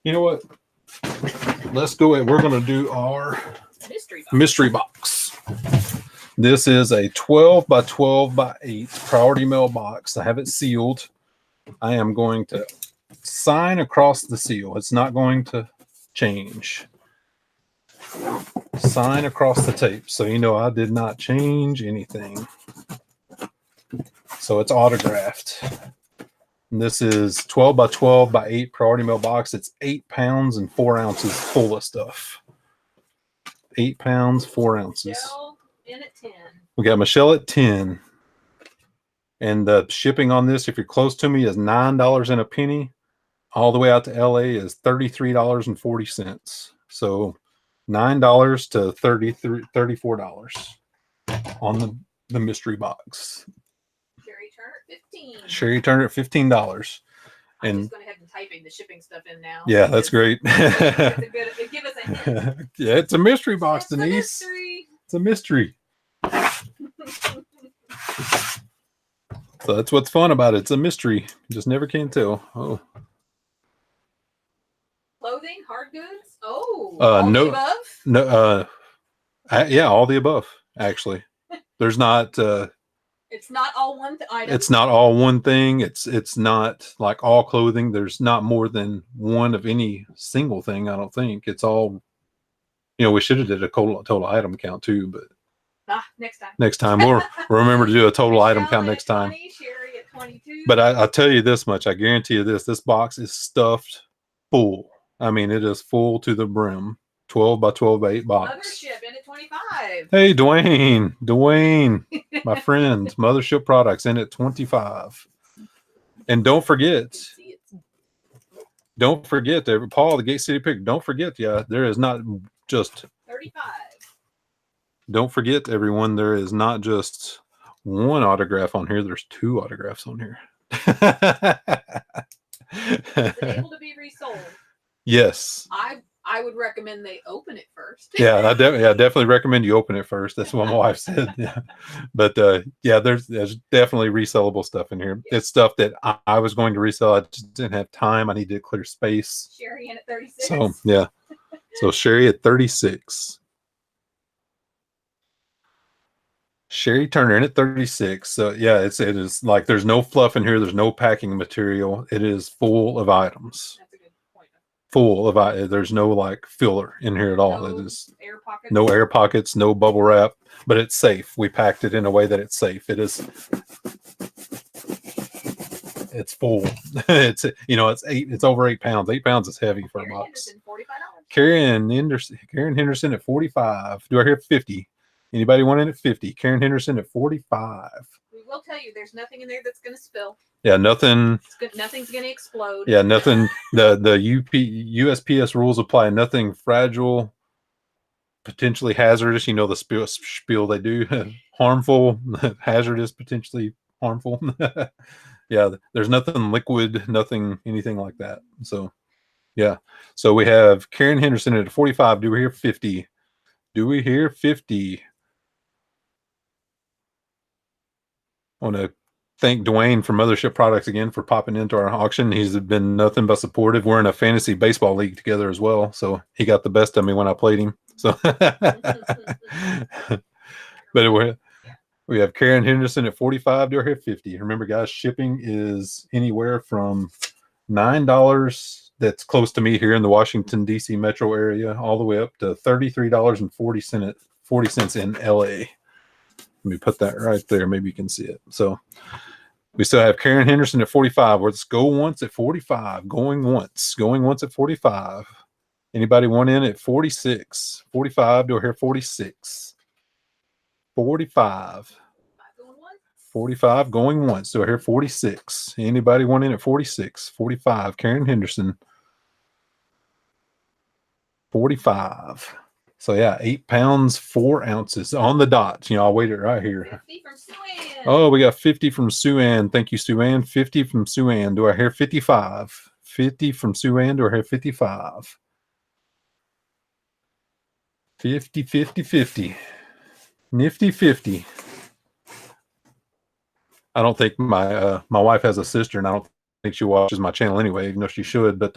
You know what? Let's go ahead. We're going to do our mystery box. This is a 12 by 12 by 8 priority mail box. I have it sealed. I am going to sign across the seal. It's not going to change. Sign across the tape. So you know I did not change anything. So it's autographed. And this is 12 by 12 by 8 priority mail box. It's 8 pounds and 4 ounces full of stuff. 8 pounds, 4 ounces. Michelle in at 10. We got Michelle at 10. And the shipping on this, if you're close to me, is $9 and a penny. All the way out to LA is $33.40. So $9 to $34 on the mystery box. Sherry Turner, 15. Sherry Turner at $15. I'm just going ahead and typing the shipping stuff in now. Yeah, that's great. It give us a hint. Yeah, it's a mystery box, It's Denise. a mystery. It's a mystery. So that's what's fun about it. It's a mystery. You just never can tell. Oh. Clothing, hard goods. Oh, all no, the above? No, yeah, all the above. Actually, there's not. It's not all one item. It's not all one thing. It's not like all clothing. There's not more than one of any single thing. I don't think it's all. You know, we should have did a total item count too, but next time. Next time we'll remember to do a total item count next time. 20, Sherry at 22. But I'll tell you this much. I guarantee you this. This box is stuffed full. I mean, it is full to the brim. 12 by 12 by 8 box. Mothership in at 25. Hey, Dwayne, my friend, Mothership Products in at 25. And don't forget, Paul, the Gate City Pick, don't forget, there is not just 35. Don't forget, everyone, there is not just one autograph on here. There's 2 autographs on here. Is it able to be resold? Yes. I would recommend they open it first. Yeah, I definitely recommend you open it first. That's what my wife said. Yeah. But there's definitely resellable stuff in here. It's stuff that I was going to resell. I just didn't have time. I needed to clear space. Sherry in at 36. So yeah. So Sherry at 36. Sherry Turner in at 36. So yeah, it is like there's no fluff in here. There's no packing material. It is full of items. That's a good point. Full of items. There's no like filler in here at all. No it is air pockets. no air pockets, no bubble wrap, but it's safe. We packed it in a way that it's safe. It's full. It's over 8 pounds. 8 pounds is heavy for a box. $45. Karen Henderson at 45. Do I hear 50? Anybody want in at 50? Karen Henderson at 45. We will tell you there's nothing in there that's going to spill. Yeah, nothing. Nothing's going to explode. Yeah, nothing. The USPS rules apply. Nothing fragile, potentially hazardous. You know the spiel they do. Harmful, hazardous, potentially harmful. Yeah, there's nothing liquid, nothing, anything like that. So, yeah. So we have Karen Henderson at 45. Do we hear 50? Do we hear 50? I want to thank Dwayne from Mothership Products again for popping into our auction. He's been nothing but supportive. We're in a fantasy baseball league together as well, so he got the best of me when I played him. So, but we have Karen Henderson at 45. Do I hear 50? Remember, guys, shipping is anywhere from $9 that's close to me here in the Washington, D.C. metro area, all the way up to $33.40 in L.A. Let me put that right there. Maybe you can see it. So we still have Karen Henderson at 45. Let's go once at 45. Going once at 45. Anybody want in at 46? 45. Do I hear 46? 45. 45 going once. Do I hear 46? Anybody want in at 46? 45. Karen Henderson. 45. So yeah, 8 pounds, 4 ounces on the dot. You know, I'll wait it right here. 50 from Sue-Ann. Oh, we got 50 from Sue-Ann. Thank you, Sue-Ann. 50 from Sue-Ann. Do I hear 55? 50 from Sue-Ann. Do I hear 55? 50, 50, 50. Nifty 50. I don't think my wife has a sister, and I don't think she watches my channel anyway, even though she should. But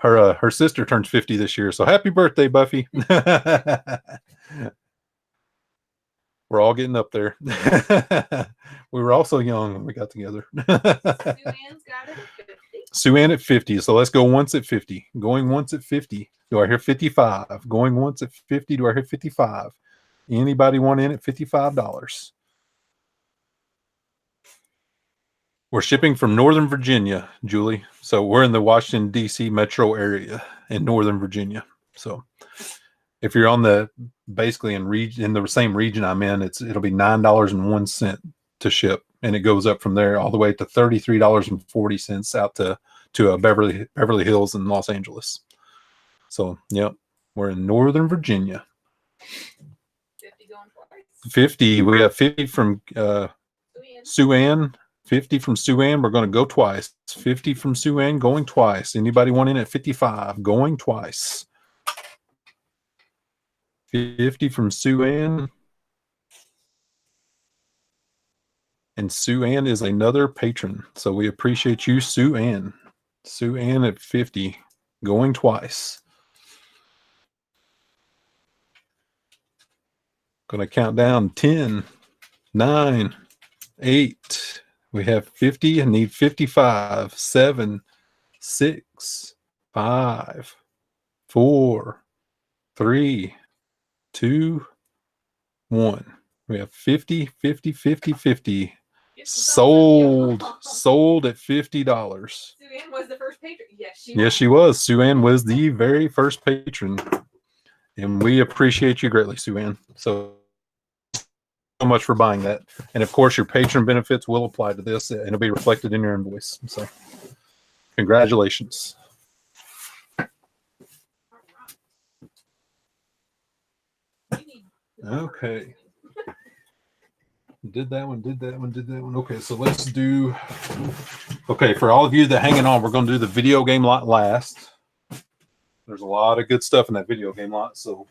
her sister turns 50 this year, so happy birthday, Buffy! We're all getting up there. We were also young when we got together. Sue-Ann's got it at 50. Sue-Ann at 50. So let's go once at 50. Going once at 50. Do I hear 55? Going once at 50. Do I hear 55? Anybody want in at $55? We're shipping from Northern Virginia, Julie. So we're in the Washington, D.C. metro area in Northern Virginia. So if you're on the basically in the same region I'm in, it'll be $9.01 to ship, and it goes up from there all the way to $33.40 out to Beverly Hills in Los Angeles. So yep, we're in Northern Virginia. 50 going twice. 50. We have 50 from Sue-Ann. 50 from Sue-Ann. We're going to go twice. 50 from Sue-Ann going twice. Anybody want in at 55? Going twice. 50 from Sue-Ann. And Sue-Ann is another patron. So we appreciate you, Sue-Ann. Sue-Ann at 50. Going twice. Going to count down 10, 9, 8. We have 50 and need 55. 7, 6, 5, 4, 3, 2, 1. We have 50, 50, 50, 50. Sold at $50. Sue-Ann was the first patron. Yes, she was. Sue-Ann was the very first patron. And we appreciate you greatly, Sue-Ann. So much for buying that. And of course, your patron benefits will apply to this, and it'll be reflected in your invoice. So congratulations. Okay. Did that one. Okay, so let's do, okay, for all of you that hanging on, we're going to do the video game lot last. There's a lot of good stuff in that video game lot, so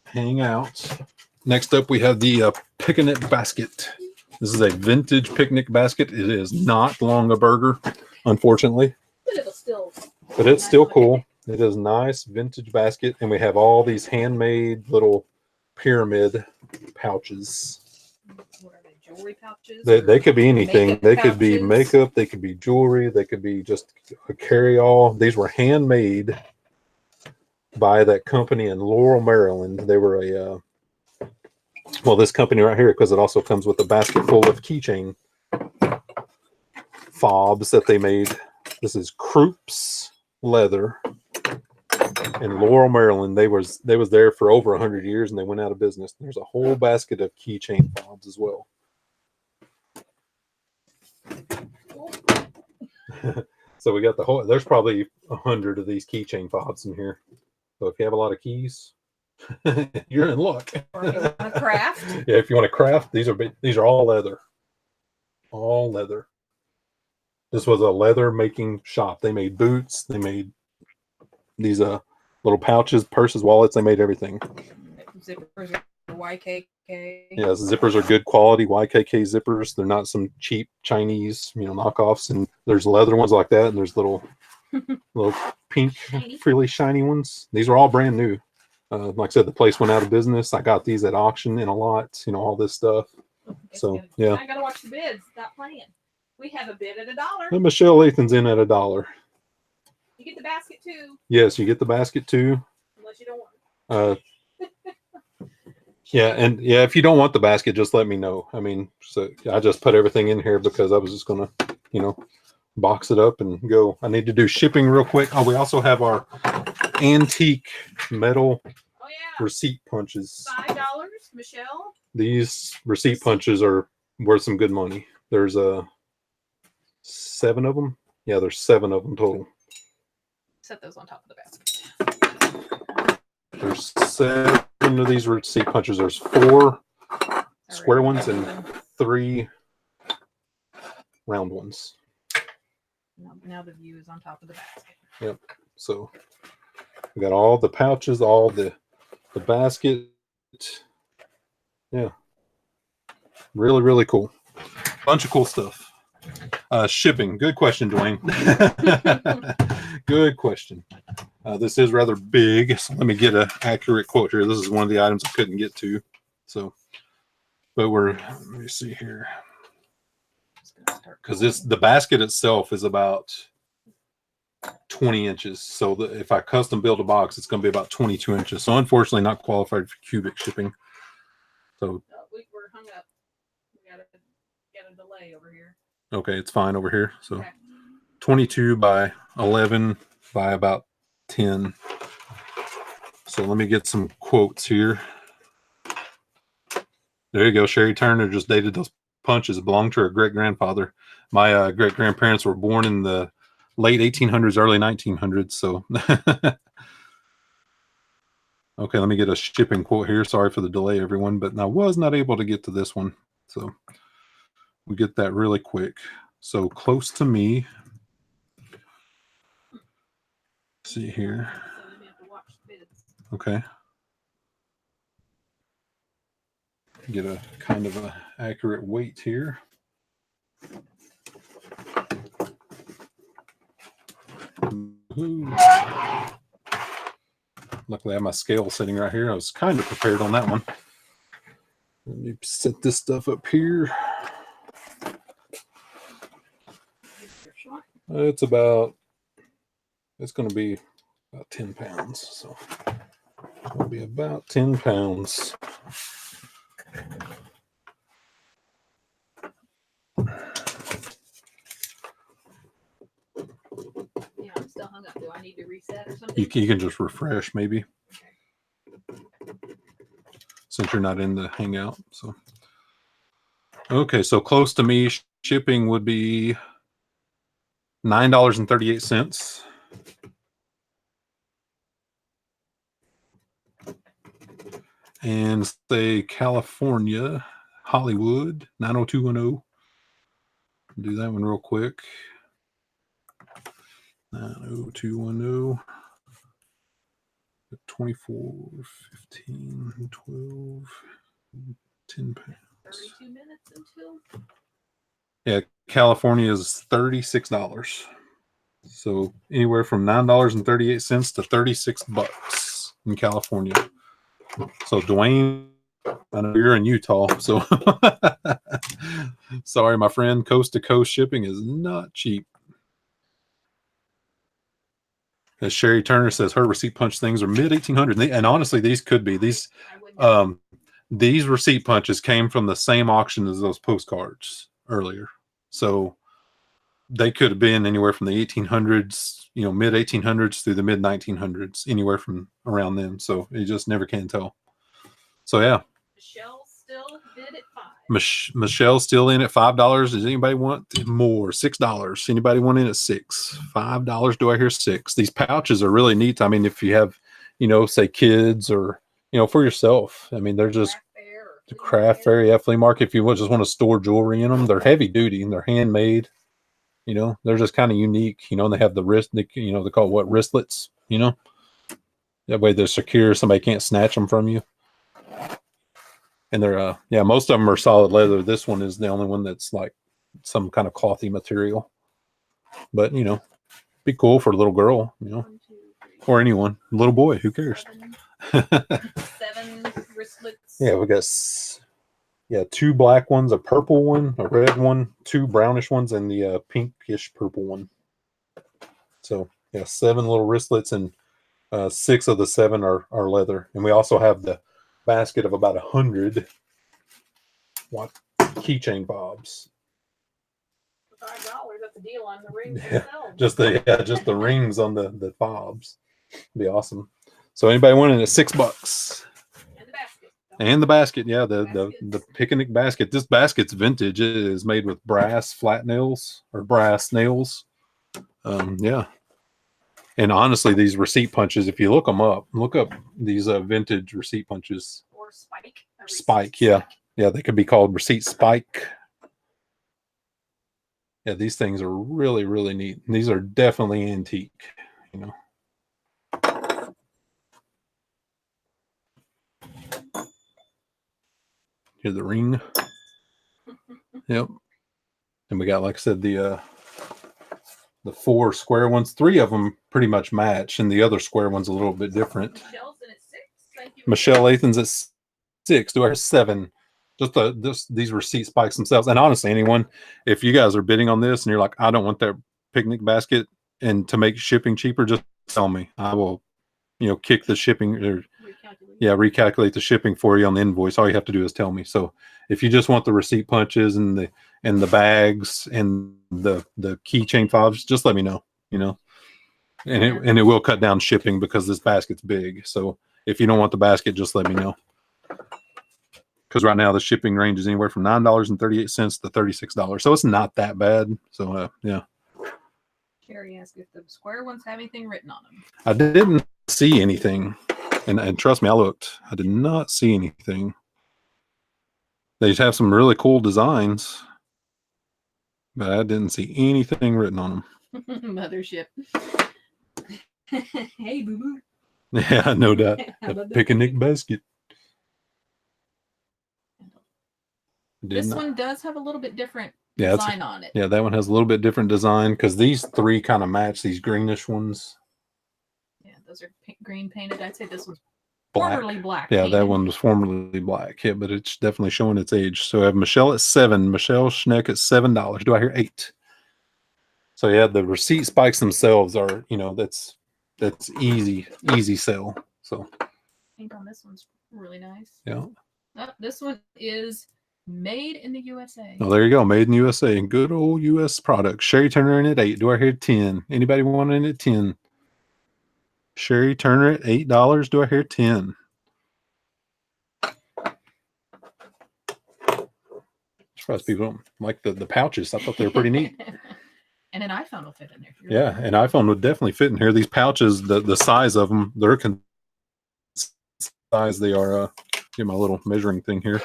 hang out. Next up, we have the picnic basket. This is a vintage picnic basket. It is not long a burger, unfortunately. But it's still cool. It is nice vintage basket, and we have all these handmade little pyramid pouches. What are they, jewelry pouches? They could be anything. They could be pouches? makeup. They could be jewelry. They could be just a carry-all. These were handmade by that company in Laurel, Maryland. They were a well, this company right here, because it also comes with a basket full of keychain fobs that they made. This is Krupp's leather. in Laurel, Maryland. They was there for over 100 years, and they went out of business. There's a whole basket of keychain fobs as well. So we got the whole. There's probably 100 of these keychain fobs in here. So if you have a lot of keys, you're in luck. Or if you want to craft. Yeah, if you want to craft, these are all leather. All leather. This was a leather making shop. They made boots. They made these little pouches, purses, wallets. They made everything. Zippers are YKK. Yeah, zippers are good quality YKK zippers. They're not some cheap Chinese, knockoffs. And there's leather ones like that, and there's little pink, freely shiny ones. These are all brand new. Like I said, the place went out of business. I got these at auction in a lot. All this stuff. So yeah, I gotta watch the bids. Stop playing. We have a bid at $1. and Michelle Lathan's in at $1. You get the basket too. Yes, you get the basket too. Unless you don't want it. Yeah, and yeah, if you don't want the basket, just let me know. I mean, so I just put everything in here because I was just gonna, box it up and go. I need to do shipping real quick. Oh, we also have our antique metal receipt punches. $5, Michelle. These receipt punches are worth some good money. There's 7 of them. Yeah, there's 7 of them total. Set those on top of the basket. There's 7 of these receipt punches. There's 4 square ones and 3 round ones. Now the view is on top of the basket. Yep. So we got all the pouches, all the basket. Yeah. Really, really cool. Bunch of cool stuff. Shipping. Good question, Dwayne. Good question. This is rather big, so let me get an accurate quote here. This is one of the items I couldn't get to. So, but let me see here. Because the basket itself is about 20 inches. So if I custom build a box, it's going to be about 22 inches. So unfortunately, not qualified for cubic shipping. So we're hung up. We got a delay over here. Okay, it's fine over here. So okay. 22 by 11 by about 10. So let me get some quotes here. There you go. Sherry Turner just dated those punches. It belonged to her great-grandfather. My great-grandparents were born in the late 1800s, early 1900s. So, okay, let me get a shipping quote here. Sorry for the delay, everyone, but I was not able to get to this one. So we get that really quick. So close to me. Let's see here. Okay. Get a kind of a accurate weight here. Luckily I have my scale sitting right here. I was kind of prepared on that one. Let me set this stuff up here. It's going to be about 10 pounds. So it'll be about 10 pounds. Yeah, I'm still hung up. Do I need to reset or something? You can just refresh maybe. Since you're not in the Hangout. So okay, so close to me, shipping would be $9.38. And say California, Hollywood, 90210. Do that one real quick. 90210. 24, 15, 12, 10 pounds. 32 minutes until. Yeah, California is $36. So anywhere from $9.38 to $36 in California. So Dwayne, I know you're in Utah, so sorry, my friend. Coast to coast shipping is not cheap. As Sherry Turner says, her receipt punch things are mid 1800s, and honestly, these could be these receipt punches came from the same auction as those postcards earlier. So they could have been anywhere from the 1800s, you know, mid 1800s through the mid 1900s, anywhere from around then. So you just never can tell. So yeah. Michelle still bid at $5. Michelle's still in at $5. Does anybody want more? $6. Anybody want in at $6? $5. Do I hear $6? These pouches are really neat. I mean, if you have, you know, say kids or, you know, for yourself. I mean, they're just the craft fair, yeah, flea market. If you just want to store jewelry in them, they're heavy duty and they're handmade. You know, they're just kind of unique. You know, and they have the wrist. You know, they call it what, wristlets. You know, that way they're secure. Somebody can't snatch them from you. And they're, yeah, most of them are solid leather. This one is the only one that's like some kind of clothy material. But, you know, be cool for a little girl, you know, 1, 2, 3, or anyone, little boy, who cares? 7 wristlets. Yeah, we got, yeah, 2 black ones, a purple one, a red one, 2 brownish ones, and the pinkish purple one. So, yeah, 7 little wristlets, and 6 of the 7 are leather. And we also have the basket of about 100 keychain fobs. $5, that's a deal on the rings themselves. Just the rings on the fobs. Be awesome. So anybody wanting at $6? And the basket, yeah, the picnic basket. This basket's vintage. It is made with brass flat nails or brass nails. Yeah. And honestly, these receipt punches, if you look up these vintage receipt punches. Or spike. Spike, yeah. Yeah, they could be called receipt spike. Yeah, these things are really, really neat. And these are definitely antique, you know. Here's the ring. Yep. And we got, like I said, the 4 square ones. 3 of them pretty much match, and the other square one's a little bit different. Michelle's in at 6. Thank you. Michelle Lathan's at 6. Do I have 7? Just these receipt spikes themselves. And honestly, anyone, if you guys are bidding on this and you're like, I don't want that picnic basket, and to make shipping cheaper, just tell me. I will, you know, kick the shipping or recalculate the shipping for you on the invoice. All you have to do is tell me. So if you just want the receipt punches and the bags and the keychain fobs, just let me know, you know, and it will cut down shipping because this basket's big. So if you don't want the basket, just let me know. Because right now the shipping range is anywhere from $9.38 to $36. So it's not that bad. So yeah. Carrie asked if the square ones have anything written on them. I didn't see anything. And trust me, I looked. I did not see anything. They just have some really cool designs, but I didn't see anything written on them. Mothership. Hey, boo boo. Yeah, no doubt. A picnic basket. This one does have a little bit different design on it. Yeah, that one has a little bit different design because these 3 kind of match these greenish ones. Yeah, those are green painted. I'd say this one's formerly black. Yeah, painted. That one was formerly black. Yeah, but it's definitely showing its age. So I have Michelle at 7. Michelle Schneck at $7. Do I hear 8? So yeah, the receipt spikes themselves are, you know, that's easy sell. So I think on this one's really nice. Yeah. Oh, this one is made in the USA. Oh, there you go. Made in the USA. Good old US product. Sherry Turner in at 8. Do I hear 10? Anybody want in at 10? Sherry Turner at $8. Do I hear 10? Surprised people don't like the pouches. I thought they were pretty neat. And an iPhone will fit in there. Yeah, an iPhone would definitely fit in here. These pouches, the size of them, they're size. They are. Get my little measuring thing here.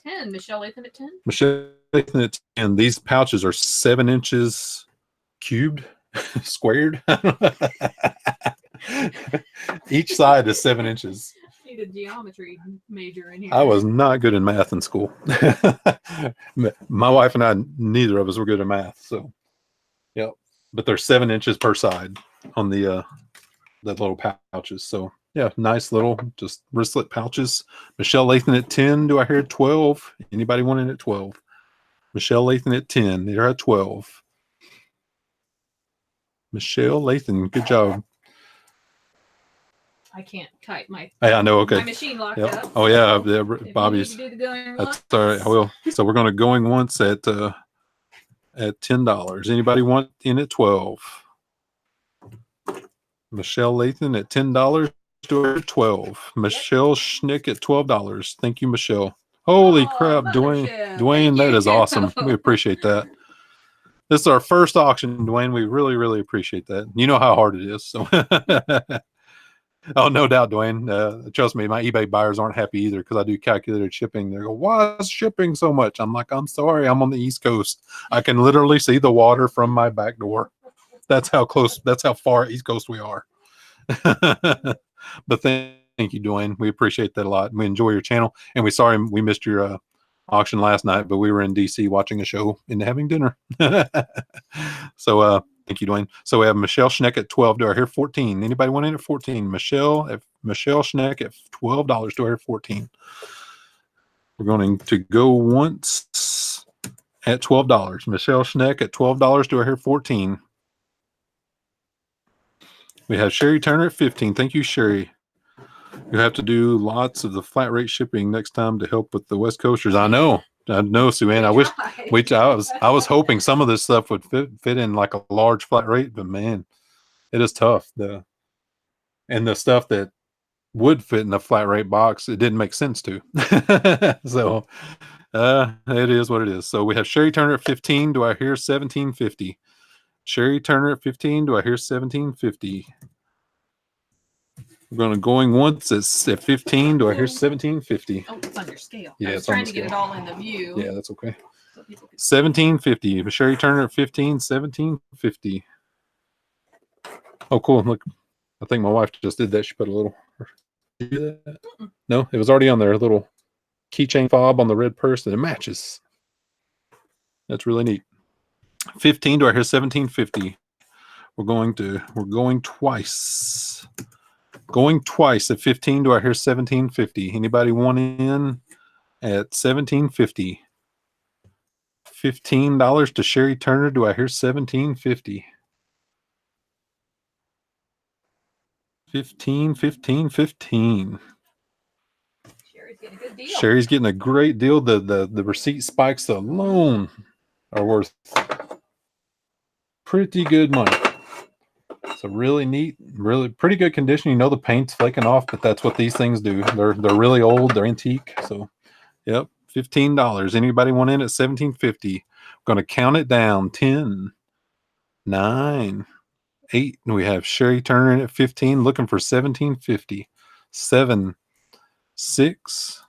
10. Michelle Lathan at 10. Michelle Lathan at 10. These pouches are 7 inches cubed, squared. Each side is 7 inches. Need a geometry major in here. I was not good in math in school. My wife and I, neither of us were good at math. So, yeah, but they're 7 inches per side on the little pouches. So, yeah, nice little just wristlet pouches. Michelle Lathan at 10. Do I hear 12? Anybody want in at 12? Michelle Lathan at 10. They're at 12. Michelle Lathan, good job. I can't type my. Hey, I know. Okay. My machine locked up. Oh yeah, Bobby's. That's all right. I will. So we're going to going once at at $10. Anybody want in at 12? Michelle Lathan at $10 to her 12. Michelle Schnick at $12. Thank you, Michelle. Holy crap, Dwayne. Dwayne, that is awesome. We appreciate that. This is our first auction, Dwayne. We really, really appreciate that. You know how hard it is. So oh, no doubt, Dwayne. Trust me, my eBay buyers aren't happy either because I do calculated shipping. They go, why is shipping so much? I'm like, I'm sorry, I'm on the East Coast. I can literally see the water from my back door. That's how close, that's how far East Coast we are. But thank you, Dwayne. We appreciate that a lot. We enjoy your channel. And we sorry we missed your auction last night, but we were in DC watching a show and having dinner. So thank you, Dwayne. So we have Michelle Schneck at 12. Do I hear 14? Anybody want in at 14? Michelle Schneck at $12. Do I hear 14? We're going to go once at $12. Michelle Schneck at $12. Do I hear 14? We have Sherry Turner at 15. Thank you, Sherry. You have to do lots of the flat rate shipping next time to help with the West Coasters. I know, Sue-Ann. I wish I was hoping some of this stuff would fit in like a large flat rate, but man, it is tough. And the stuff that would fit in a flat rate box, it didn't make sense to. So it is what it is. So we have Sherry Turner at 15. Do I hear 1750? Sherry Turner at 15. Do I hear 1750? We're going once at 15. Do I hear 1750? Oh, it's on your scale. Yeah, I was trying to get it all in the view. Yeah, that's okay. So 1750. Sherry Turner at 15. 1750. Oh, cool. Look, I think my wife just did that. She put a little. Did you do that? No, it was already on there. A little keychain fob on the red purse, and it matches. That's really neat. 15. Do I hear 1750? We're going twice. Going twice at 15. Do I hear 1750? Anybody want in at 1750? $15 to Sherry Turner. Do I hear 1750? 15. Sherry's getting a good deal. Sherry's getting a great deal. The receipt spikes alone are worth pretty good money. It's a really neat, really pretty good condition. You know the paint's flaking off, but that's what these things do. They're really old. They're antique. So, yep, $15. Anybody want in at 1750? I'm going to count it down. 10, 9, 8. We have Sherry Turner in at 15, looking for 1750. 7, 6,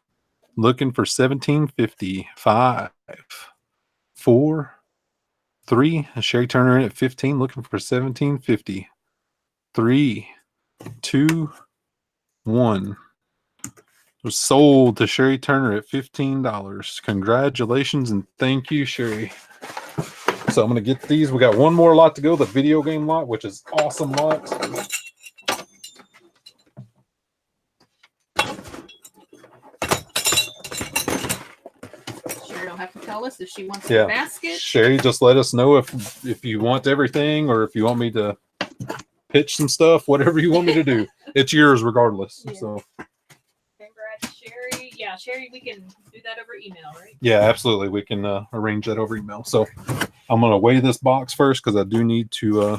looking for 1750. 5, 4, 3. Sherry Turner in at 15, looking for 1750. 3, 2, 1. Was sold to Sherry Turner at $15. Congratulations and thank you, Sherry. So I'm going to get these. We got one more lot to go, the video game lot, which is awesome lot. Sherry don't have to tell us if she wants the basket. Sherry, just let us know if you want everything or if you want me to pitch some stuff, whatever you want me to do. It's yours regardless. Yeah. So congrats, Sherry. Yeah, Sherry, we can do that over email, right? Yeah, absolutely. We can arrange that over email. So I'm going to weigh this box first because I do need to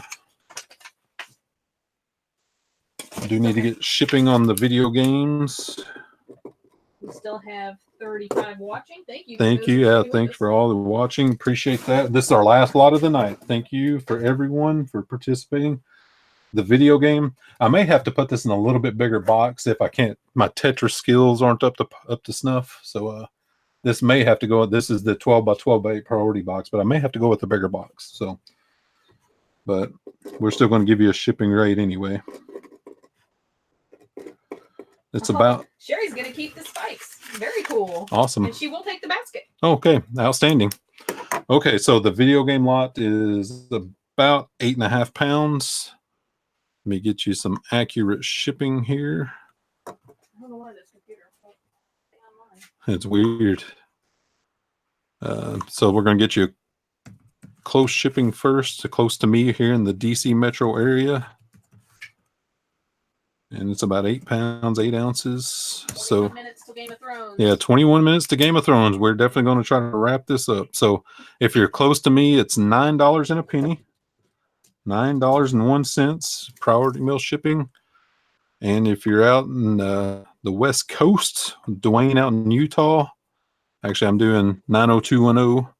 get shipping on the video games. We still have 35 watching. Thank you. Thank you. Yeah, thanks for all the watching. Appreciate that. This is our last lot of the night. Thank you for everyone for participating. The video game, I may have to put this in a little bit bigger box if I can't. My Tetris skills aren't up to snuff. So this may have to go. This is the 12 by 12 by 8 priority box, but I may have to go with a bigger box. So, but we're still going to give you a shipping rate anyway. It's about. Sherry's going to keep the spikes. Very cool. Awesome. And she will take the basket. Okay, outstanding. Okay, so the video game lot is about 8.5 pounds. Let me get you some accurate shipping here. I don't know why this computer won't stay online. It's weird. So we're going to get you close shipping first, close to me here in the DC metro area. And it's about 8 pounds, 8 ounces. So 21 minutes till Game of Thrones. yeah, 21 minutes to Game of Thrones. We're definitely going to try to wrap this up. So if you're close to me, it's $9 and a penny. $9.01 priority mail shipping. And if you're out in the West Coast, Dwayne out in Utah, actually I'm doing 90210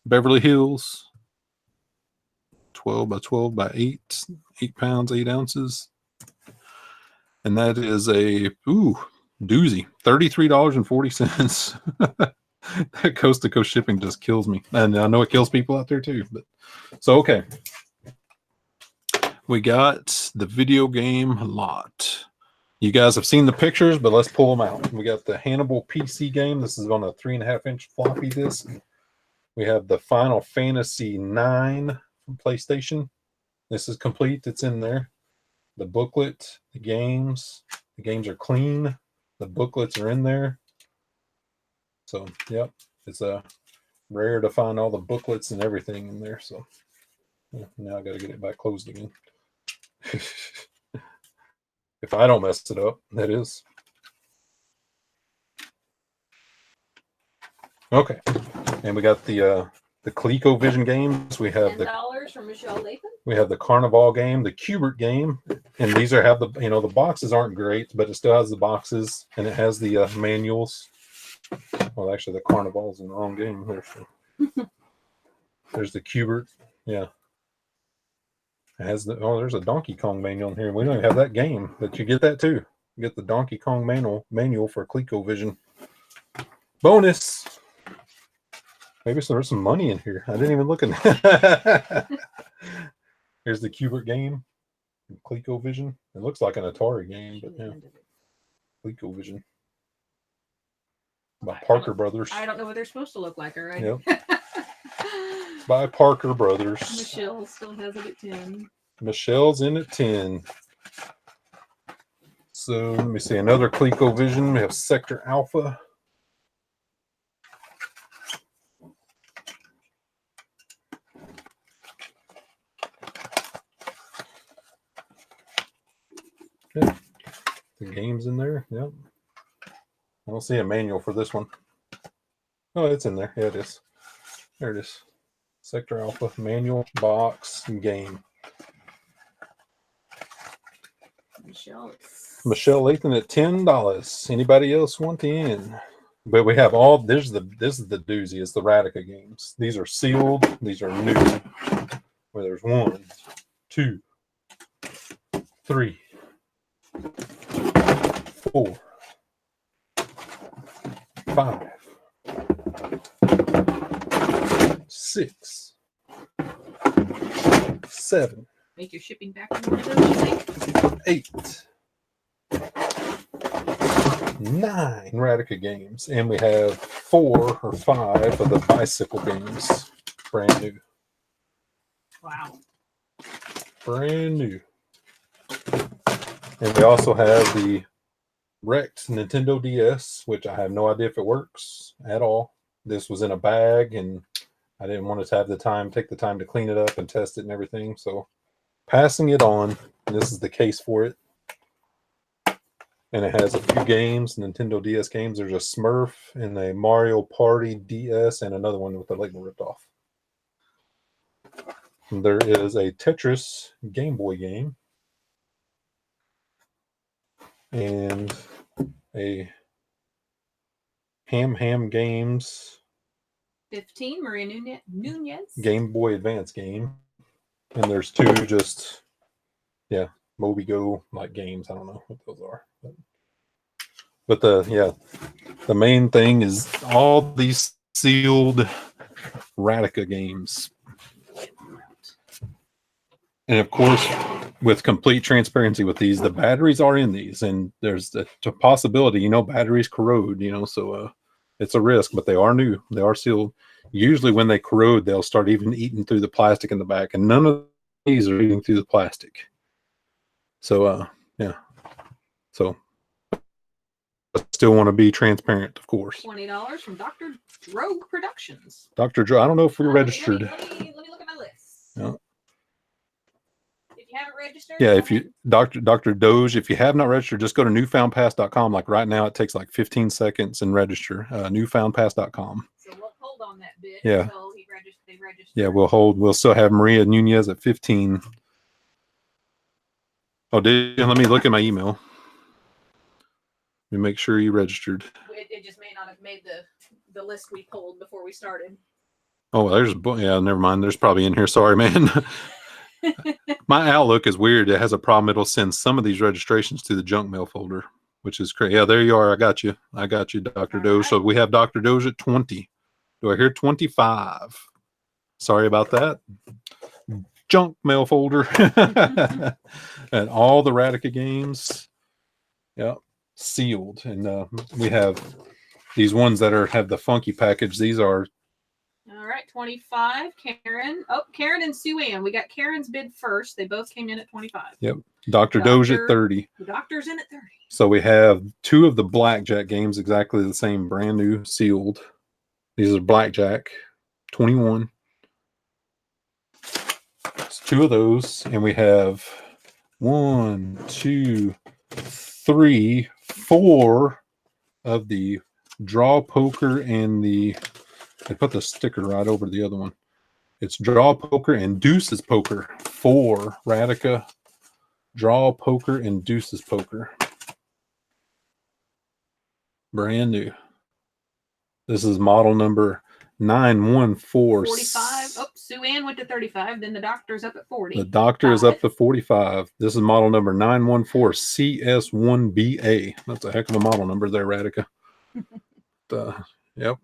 Beverly Hills, 12 by 12 by 8, 8 pounds, 8 ounces. And that is a doozy, $33.40. That coast to coast shipping just kills me. And I know it kills people out there too. But so okay. We got the video game lot. You guys have seen the pictures, but let's pull them out. We got the Hannibal PC game. This is on a 3.5-inch floppy disk. We have the Final Fantasy 9 from PlayStation. This is complete. It's in there. The booklet, the games are clean. The booklets are in there. So, yep, it's rare to find all the booklets and everything in there. So, yeah, now I got to get it back closed again. If I don't mess it up, that is. Okay, and we got the ColecoVision games. We have $10 from Michelle Lathan. We have the Carnival game, the Cubert game, and these have the the boxes aren't great, but it still has the boxes and it has the manuals. Well, actually, the Carnival's in the wrong game here. So. There's the Cubert, yeah. It has there's a Donkey Kong manual in here. We don't even have that game, but you get that too. You get the Donkey Kong manual for ColecoVision. Bonus. Maybe there's some money in here. I didn't even look at that. Here's the Cubert game. ColecoVision. It looks like an Atari game, but yeah. ColecoVision. By Parker Brothers. I don't know what they're supposed to look like, all right? Yep. By Parker Brothers. Michelle still has it at 10. Michelle's in at 10. So let me see. Another ColecoVision. We have Sector Alpha. Yeah. The game's in there. Yep. I don't see a manual for this one. Oh, it's in there. Yeah, it is. There it is. Sector Alpha, manual, box, game. Michelle Lathan at $10. Anybody else want in? But we have all. This is the doozy. It's the Radica games. These are sealed. These are new. Where there's 1, 2, 3, 4, 5, 6, 7. Make your shipping back on one of those, you think? 8, 9 Radica games, and we have 4 or 5 of the bicycle games, brand new. Wow. Brand new. And we also have the wrecked Nintendo DS, which I have no idea if it works at all. This was in a bag, and I didn't want to have take the time to clean it up and test it and everything. So passing it on. And this is the case for it. And it has a few games, Nintendo DS games. There's a Smurf and a Mario Party DS and another one with the label ripped off. And there is a Tetris Game Boy game. And a Ham Games 15, Maria Nunez. Game Boy Advance game. And there's 2 just, yeah, MobiGo like games. I don't know what those are. But the main thing is all these sealed Radica games. And of course, with complete transparency with these, the batteries are in these, and there's a possibility, batteries corrode, so it's a risk, but they are new. They are sealed. Usually when they corrode, they'll start even eating through the plastic in the back, and none of these are eating through the plastic. So, yeah. So I still want to be transparent, of course. $20 from Dr. Drogue Productions. Dr. Joe, I don't know if we're registered. Let me look at my list. Yeah. If you haven't registered? Yeah, if you Dr. Doge, if you have not registered, just go to newfoundpass.com. Like right now, it takes like 15 seconds and register. Newfoundpass.com. So we'll hold on that bid Yeah. until they register. Yeah, we'll still have Maria Nunez at 15. Oh, let me look at my email. Let me make sure you registered. It just may not have made the list we pulled before we started. Oh, yeah, never mind. There's probably in here. Sorry, man. My Outlook is weird. It has a problem. It'll send some of these registrations to the junk mail folder, which is crazy. Yeah, there you are. I got you, Dr. Doge. Right. So we have Dr. Doge at 20. Do I hear 25? Sorry about that. Junk mail folder. And all the Radica games. Yep. Sealed. And we have these ones that have the funky package. These are all right, 25. Karen. Oh, Karen and Sue Ann. We got Karen's bid first. They both came in at 25. Yep. Dr. Doge at 30. The doctor's in at 30. So we have two of the blackjack games, exactly the same, brand new, sealed. These are blackjack, 21. It's two of those, and we have 1, 2, 3, 4 of the draw poker and the. I put the sticker right over the other one. It's draw poker and deuces poker. 4 Radica draw poker and deuces poker. Brand new. This is model number 914. 45. Oh, Sue Ann went to 35. Then the doctor's up at 40. The doctor is up to 45. This is model number 914 CS1BA. That's a heck of a model number there, Radica. Yep.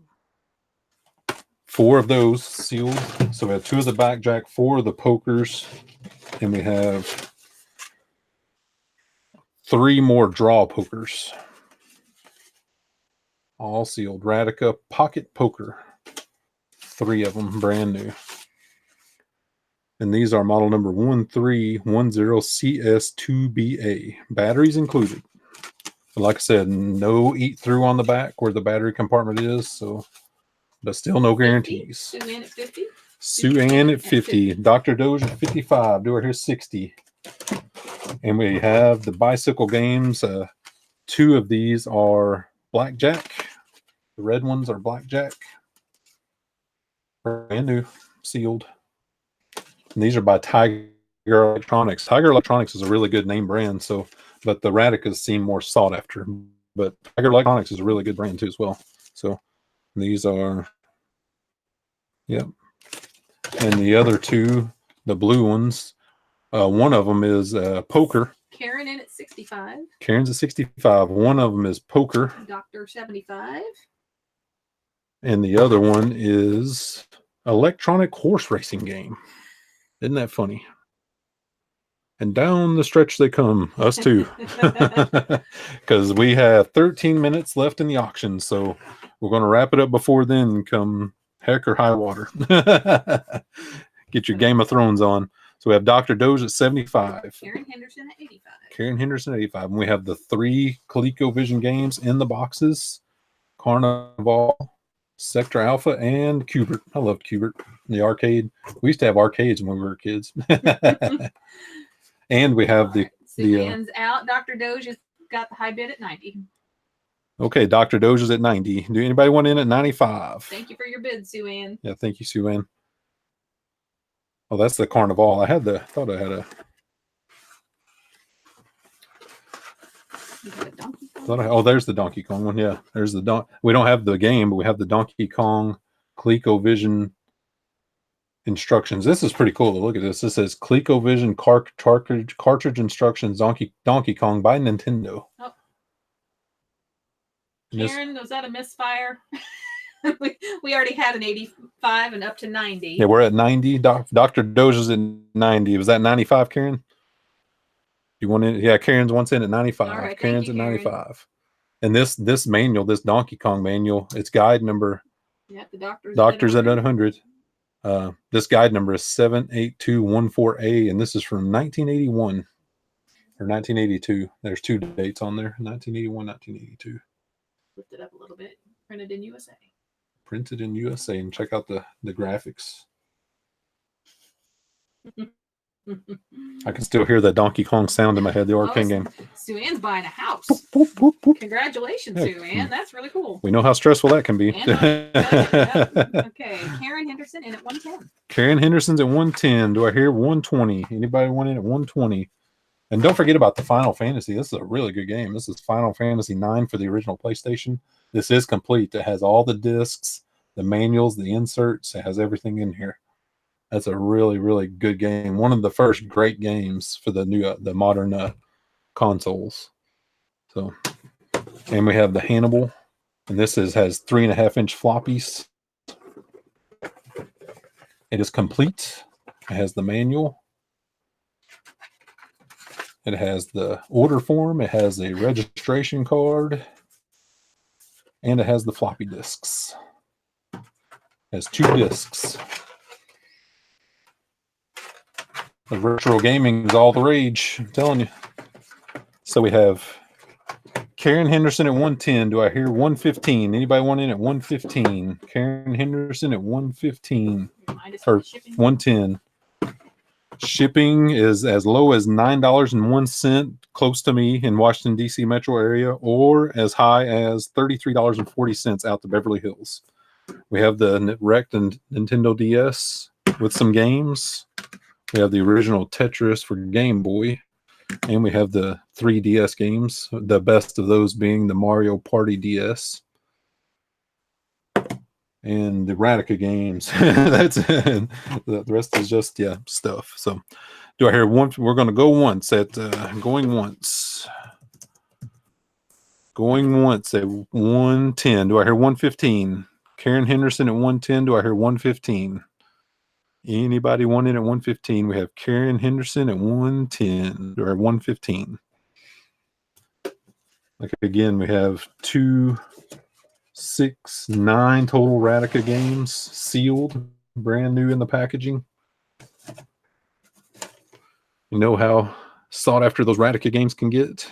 4 of those sealed. So we have 2 of the blackjack, 4 of the pokers, and we have 3 more draw pokers. All sealed. Radica pocket poker. 3 of them, brand new. And these are model number 1310CS2BA. Batteries included. But like I said, no eat through on the back where the battery compartment is. So, but still no guarantees. Sue Ann at 50. Sue Ann at 50. Dr. Doge at 55. Do it here 60. And we have the bicycle games. 2 of these are blackjack. The red ones are blackjack. Brand new, sealed. And these are by Tiger Electronics. Tiger Electronics is a really good name brand. So, but the Radicas seem more sought after. But Tiger Electronics is a really good brand too as well. So these are, yep. And the other 2, the blue ones, one of them is poker. Karen in at 65. Karen's at 65. One of them is poker. Doctor 75. And the other one is electronic horse racing game. Isn't that funny? And down the stretch they come, us too. Because we have 13 minutes left in the auction. So we're going to wrap it up before then, come heck or high water. Get your Game of Thrones on. So we have Dr. Doge at 75. Karen Henderson at 85. Karen Henderson at 85. And we have the 3 ColecoVision games in the boxes. Carnival, Sector Alpha, and Cubert. I loved Cubert. The arcade. We used to have arcades when we were kids. And we have Sue Ann's out. Dr. Doge has got the high bid at 90. Okay, Dr. Doge is at 90. Do anybody want in at 95? Thank you for your bid, Sue Ann. Yeah, thank you, Sue Ann. Oh, that's the Carnival. Thought I had a. You have a Donkey Kong? Oh, there's the Donkey Kong one. Yeah, there's the we don't have the game, but we have the Donkey Kong ColecoVision instructions. This is pretty cool. Look at this. This says ColecoVision cartridge instructions Donkey Kong by Nintendo. Oh. Karen, was that a misfire? we already had an 85 and up to 90. Yeah, we're at 90. Dr. Doge is at 90. Was that 95, Karen? You want in? Yeah, Karen's wants in at 95. All right, Karen's at 95. And this manual, this Donkey Kong manual, it's guide number. Yeah, the doctor's at 100. This guide number is 78214A, and this is from 1981 or 1982. There's 2 dates on there: 1981, 1982. Lift it up a little bit. Printed in USA. Printed in USA, and check out the graphics. I can still hear that Donkey Kong sound in my head, the arcade game. Sue-Ann's buying a house. Boop, boop, boop. Congratulations, Yeah. Sue-Ann. That's really cool. We know how stressful that can be. Okay, Karen Henderson in at 110. Karen Henderson's at 110. Do I hear 120? Anybody want in at 120? And don't forget about the Final Fantasy. This is a really good game. This is Final Fantasy 9 for the original PlayStation. This is complete. It has all the discs, the manuals, the inserts. It has everything in here. That's a really, really good game. One of the first great games for the new, the modern consoles. So, and we have the Hannibal, and this has 3.5-inch floppies. It is complete. It has the manual. It has the order form. It has a registration card, and it has the floppy disks. It has 2 discs. The virtual gaming is all the rage, I'm telling you. So we have Karen Henderson at 110. Do I hear 115? Anybody want in at 115? Karen Henderson at 115 or 110. Shipping is as low as $9.01, close to me in Washington, D.C. metro area, or as high as $33.40 out to Beverly Hills. We have the wrecked and Nintendo DS with some games. We have the original Tetris for Game Boy, and we have the 3DS games, the best of those being the Mario Party DS. And the Radica games. That's it. The rest is just, yeah, stuff. So do I hear one? We're going to go once at going once. Going once at 110. Do I hear 115? Karen Henderson at 110. Do I hear 115? Anybody want in at 115? We have Karen Henderson at 110 or 115. Like again, we have 2, 6, 9 total Radica games sealed, brand new in the packaging. You know how sought after those Radica games can get.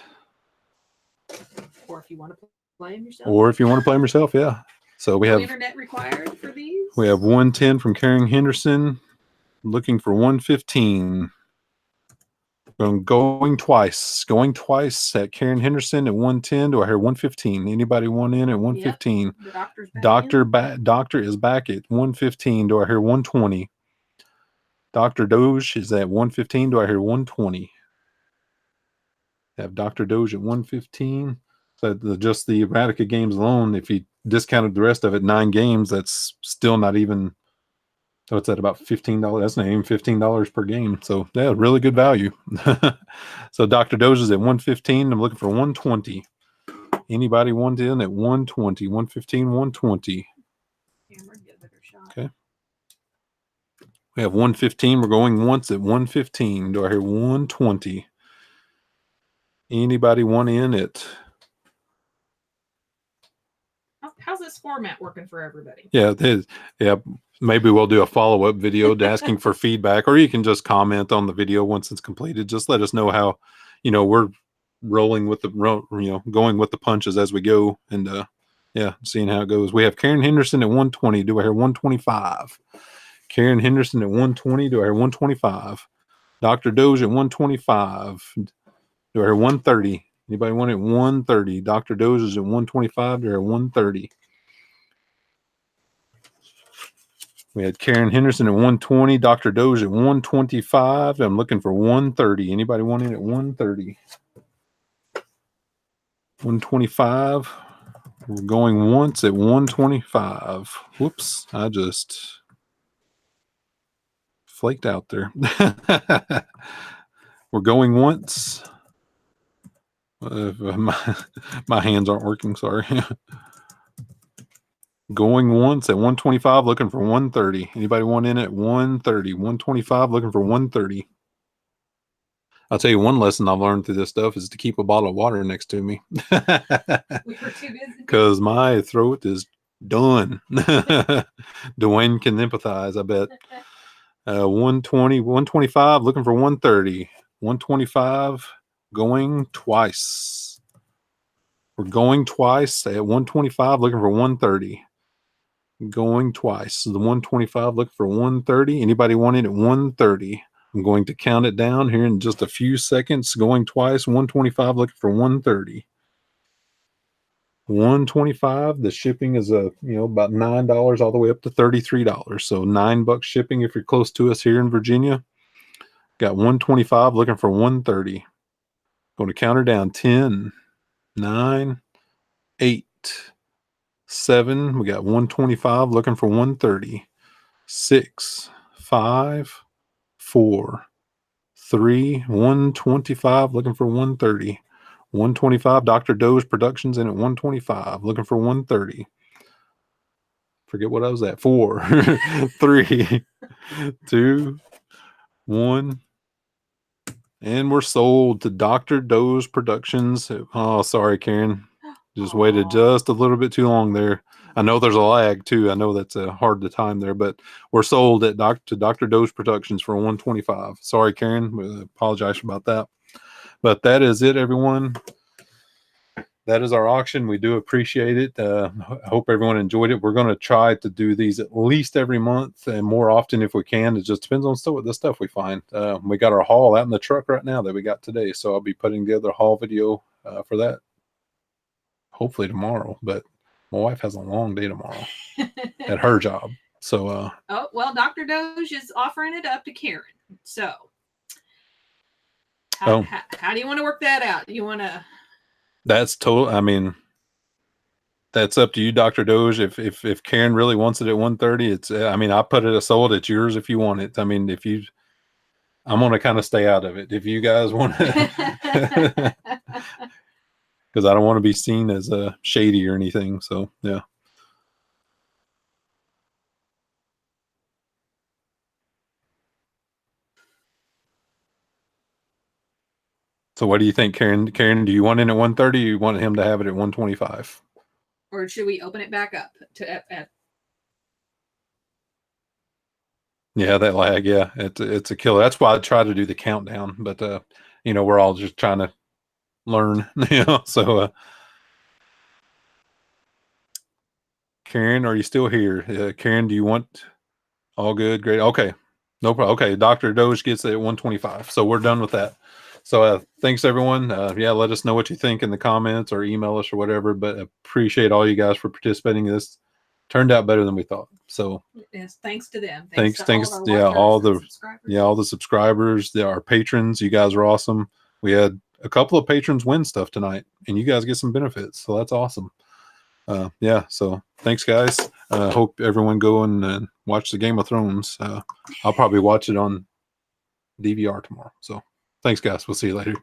Or if you want to play them yourself. Or if you want to play them yourself, yeah. So we have internet required for these. We have 110 from Karen Henderson. Looking for 115. Going twice at Karen Henderson at 110. Do I hear 115? Anybody want in at 115? Yep. The doctor's back Doctor is back at 115. Do I hear 120? Dr. Doge is at 115. Do I hear 120? Have Dr. Doge at 115. So just the Radica games alone, if you discounted the rest of it, 9 games, that's still not even. So it's at about $15. That's not even $15 per game. So yeah, really good value. So Dr. Doge is at 115. I'm looking for 120. Anybody want in at 120? 115, 120. Okay. We have 115. We're going once at 115. Do I hear 120? Anybody want in it? How's this format working for everybody? Yeah, it is. Yeah. Maybe we'll do a follow-up video asking for feedback, or you can just comment on the video once it's completed. Just let us know how, we're rolling with the, going with the punches as we go, and yeah, seeing how it goes. We have Karen Henderson at 120. Do I hear 125? Karen Henderson at 120. Do I hear 125? Dr. Doge at 125. Do I hear 130? Anybody want it at 130? Dr. Doge is at 125. Do I hear 130? We had Karen Henderson at 120, Dr. Doge at 125. I'm looking for 130. Anybody want in at 130? 125. We're going once at 125. Whoops, I just flaked out there. We're going once. My hands aren't working, sorry. Going once at 125, looking for 130. Anybody want in at 130? 125, looking for 130. I'll tell you one lesson I've learned through this stuff is to keep a bottle of water next to me. We were too busy. Because my throat is done. Dwayne can empathize, I bet. 120, 125, looking for 130. 125, going twice. We're going twice at 125, looking for 130. Going twice. So the 125, looking for 130. Anybody want it at 130? I'm going to count it down here in just a few seconds, going twice. 125, looking for 130. 125. The shipping is about $9 all the way up to $33. So $9 shipping if you're close to us here in Virginia. Got 125, looking for 130. Going to count her down. 10, 9, 8, 7. We got 125, looking for 130. 6, 5, 4, 3, 125, looking for 130. 125. Dr. Doge Productions in at 125, looking for 130. Forget what I was at. 4, 3, 2, 1. And we're sold to Dr. Doge Productions. Oh, sorry, Karen. Just waited just a little bit too long there. I know there's a lag too. I know that's hard to time there, but we're sold at Dr. Doge Productions for 125. Sorry, Karen. We apologize about that. But that is it, everyone. That is our auction. We do appreciate it. I hope everyone enjoyed it. We're going to try to do these at least every month and more often if we can. It just depends on the stuff we find. We got our haul out in the truck right now that we got today, so I'll be putting together a haul video for that hopefully tomorrow. But my wife has a long day tomorrow at her job. So oh, well, Dr. Doge is offering it up to Karen. So how do you want to work that out? Do you want to... That's total. I mean, that's up to you, Dr. Doge. If Karen really wants it at 130, it's. I mean, I put it as sold. It's yours if you want it. I mean, I'm gonna kind of stay out of it. If you guys want to, because I don't want to be seen as shady or anything. So yeah. So what do you think, Karen? Karen, do you want it at 130? Or you want him to have it at 125? Or should we open it back up to at... Yeah, that lag. Yeah, it's a killer. That's why I try to do the countdown. But we're all just trying to learn. So Karen, are you still here? Karen, do you want... All good, great. Okay, no problem. Okay, Dr. Doge gets it at 125. So we're done with that. So thanks, everyone. Yeah, let us know what you think in the comments or email us or whatever. But appreciate all you guys for participating in this. Turned out better than we thought. So yes, thanks to them. Thanks. All the subscribers, our patrons. You guys are awesome. We had a couple of patrons win stuff tonight, and you guys get some benefits. So that's awesome. Yeah. So thanks, guys. Hope everyone go and watch the Game of Thrones. I'll probably watch it on DVR tomorrow. So thanks, guys. We'll see you later.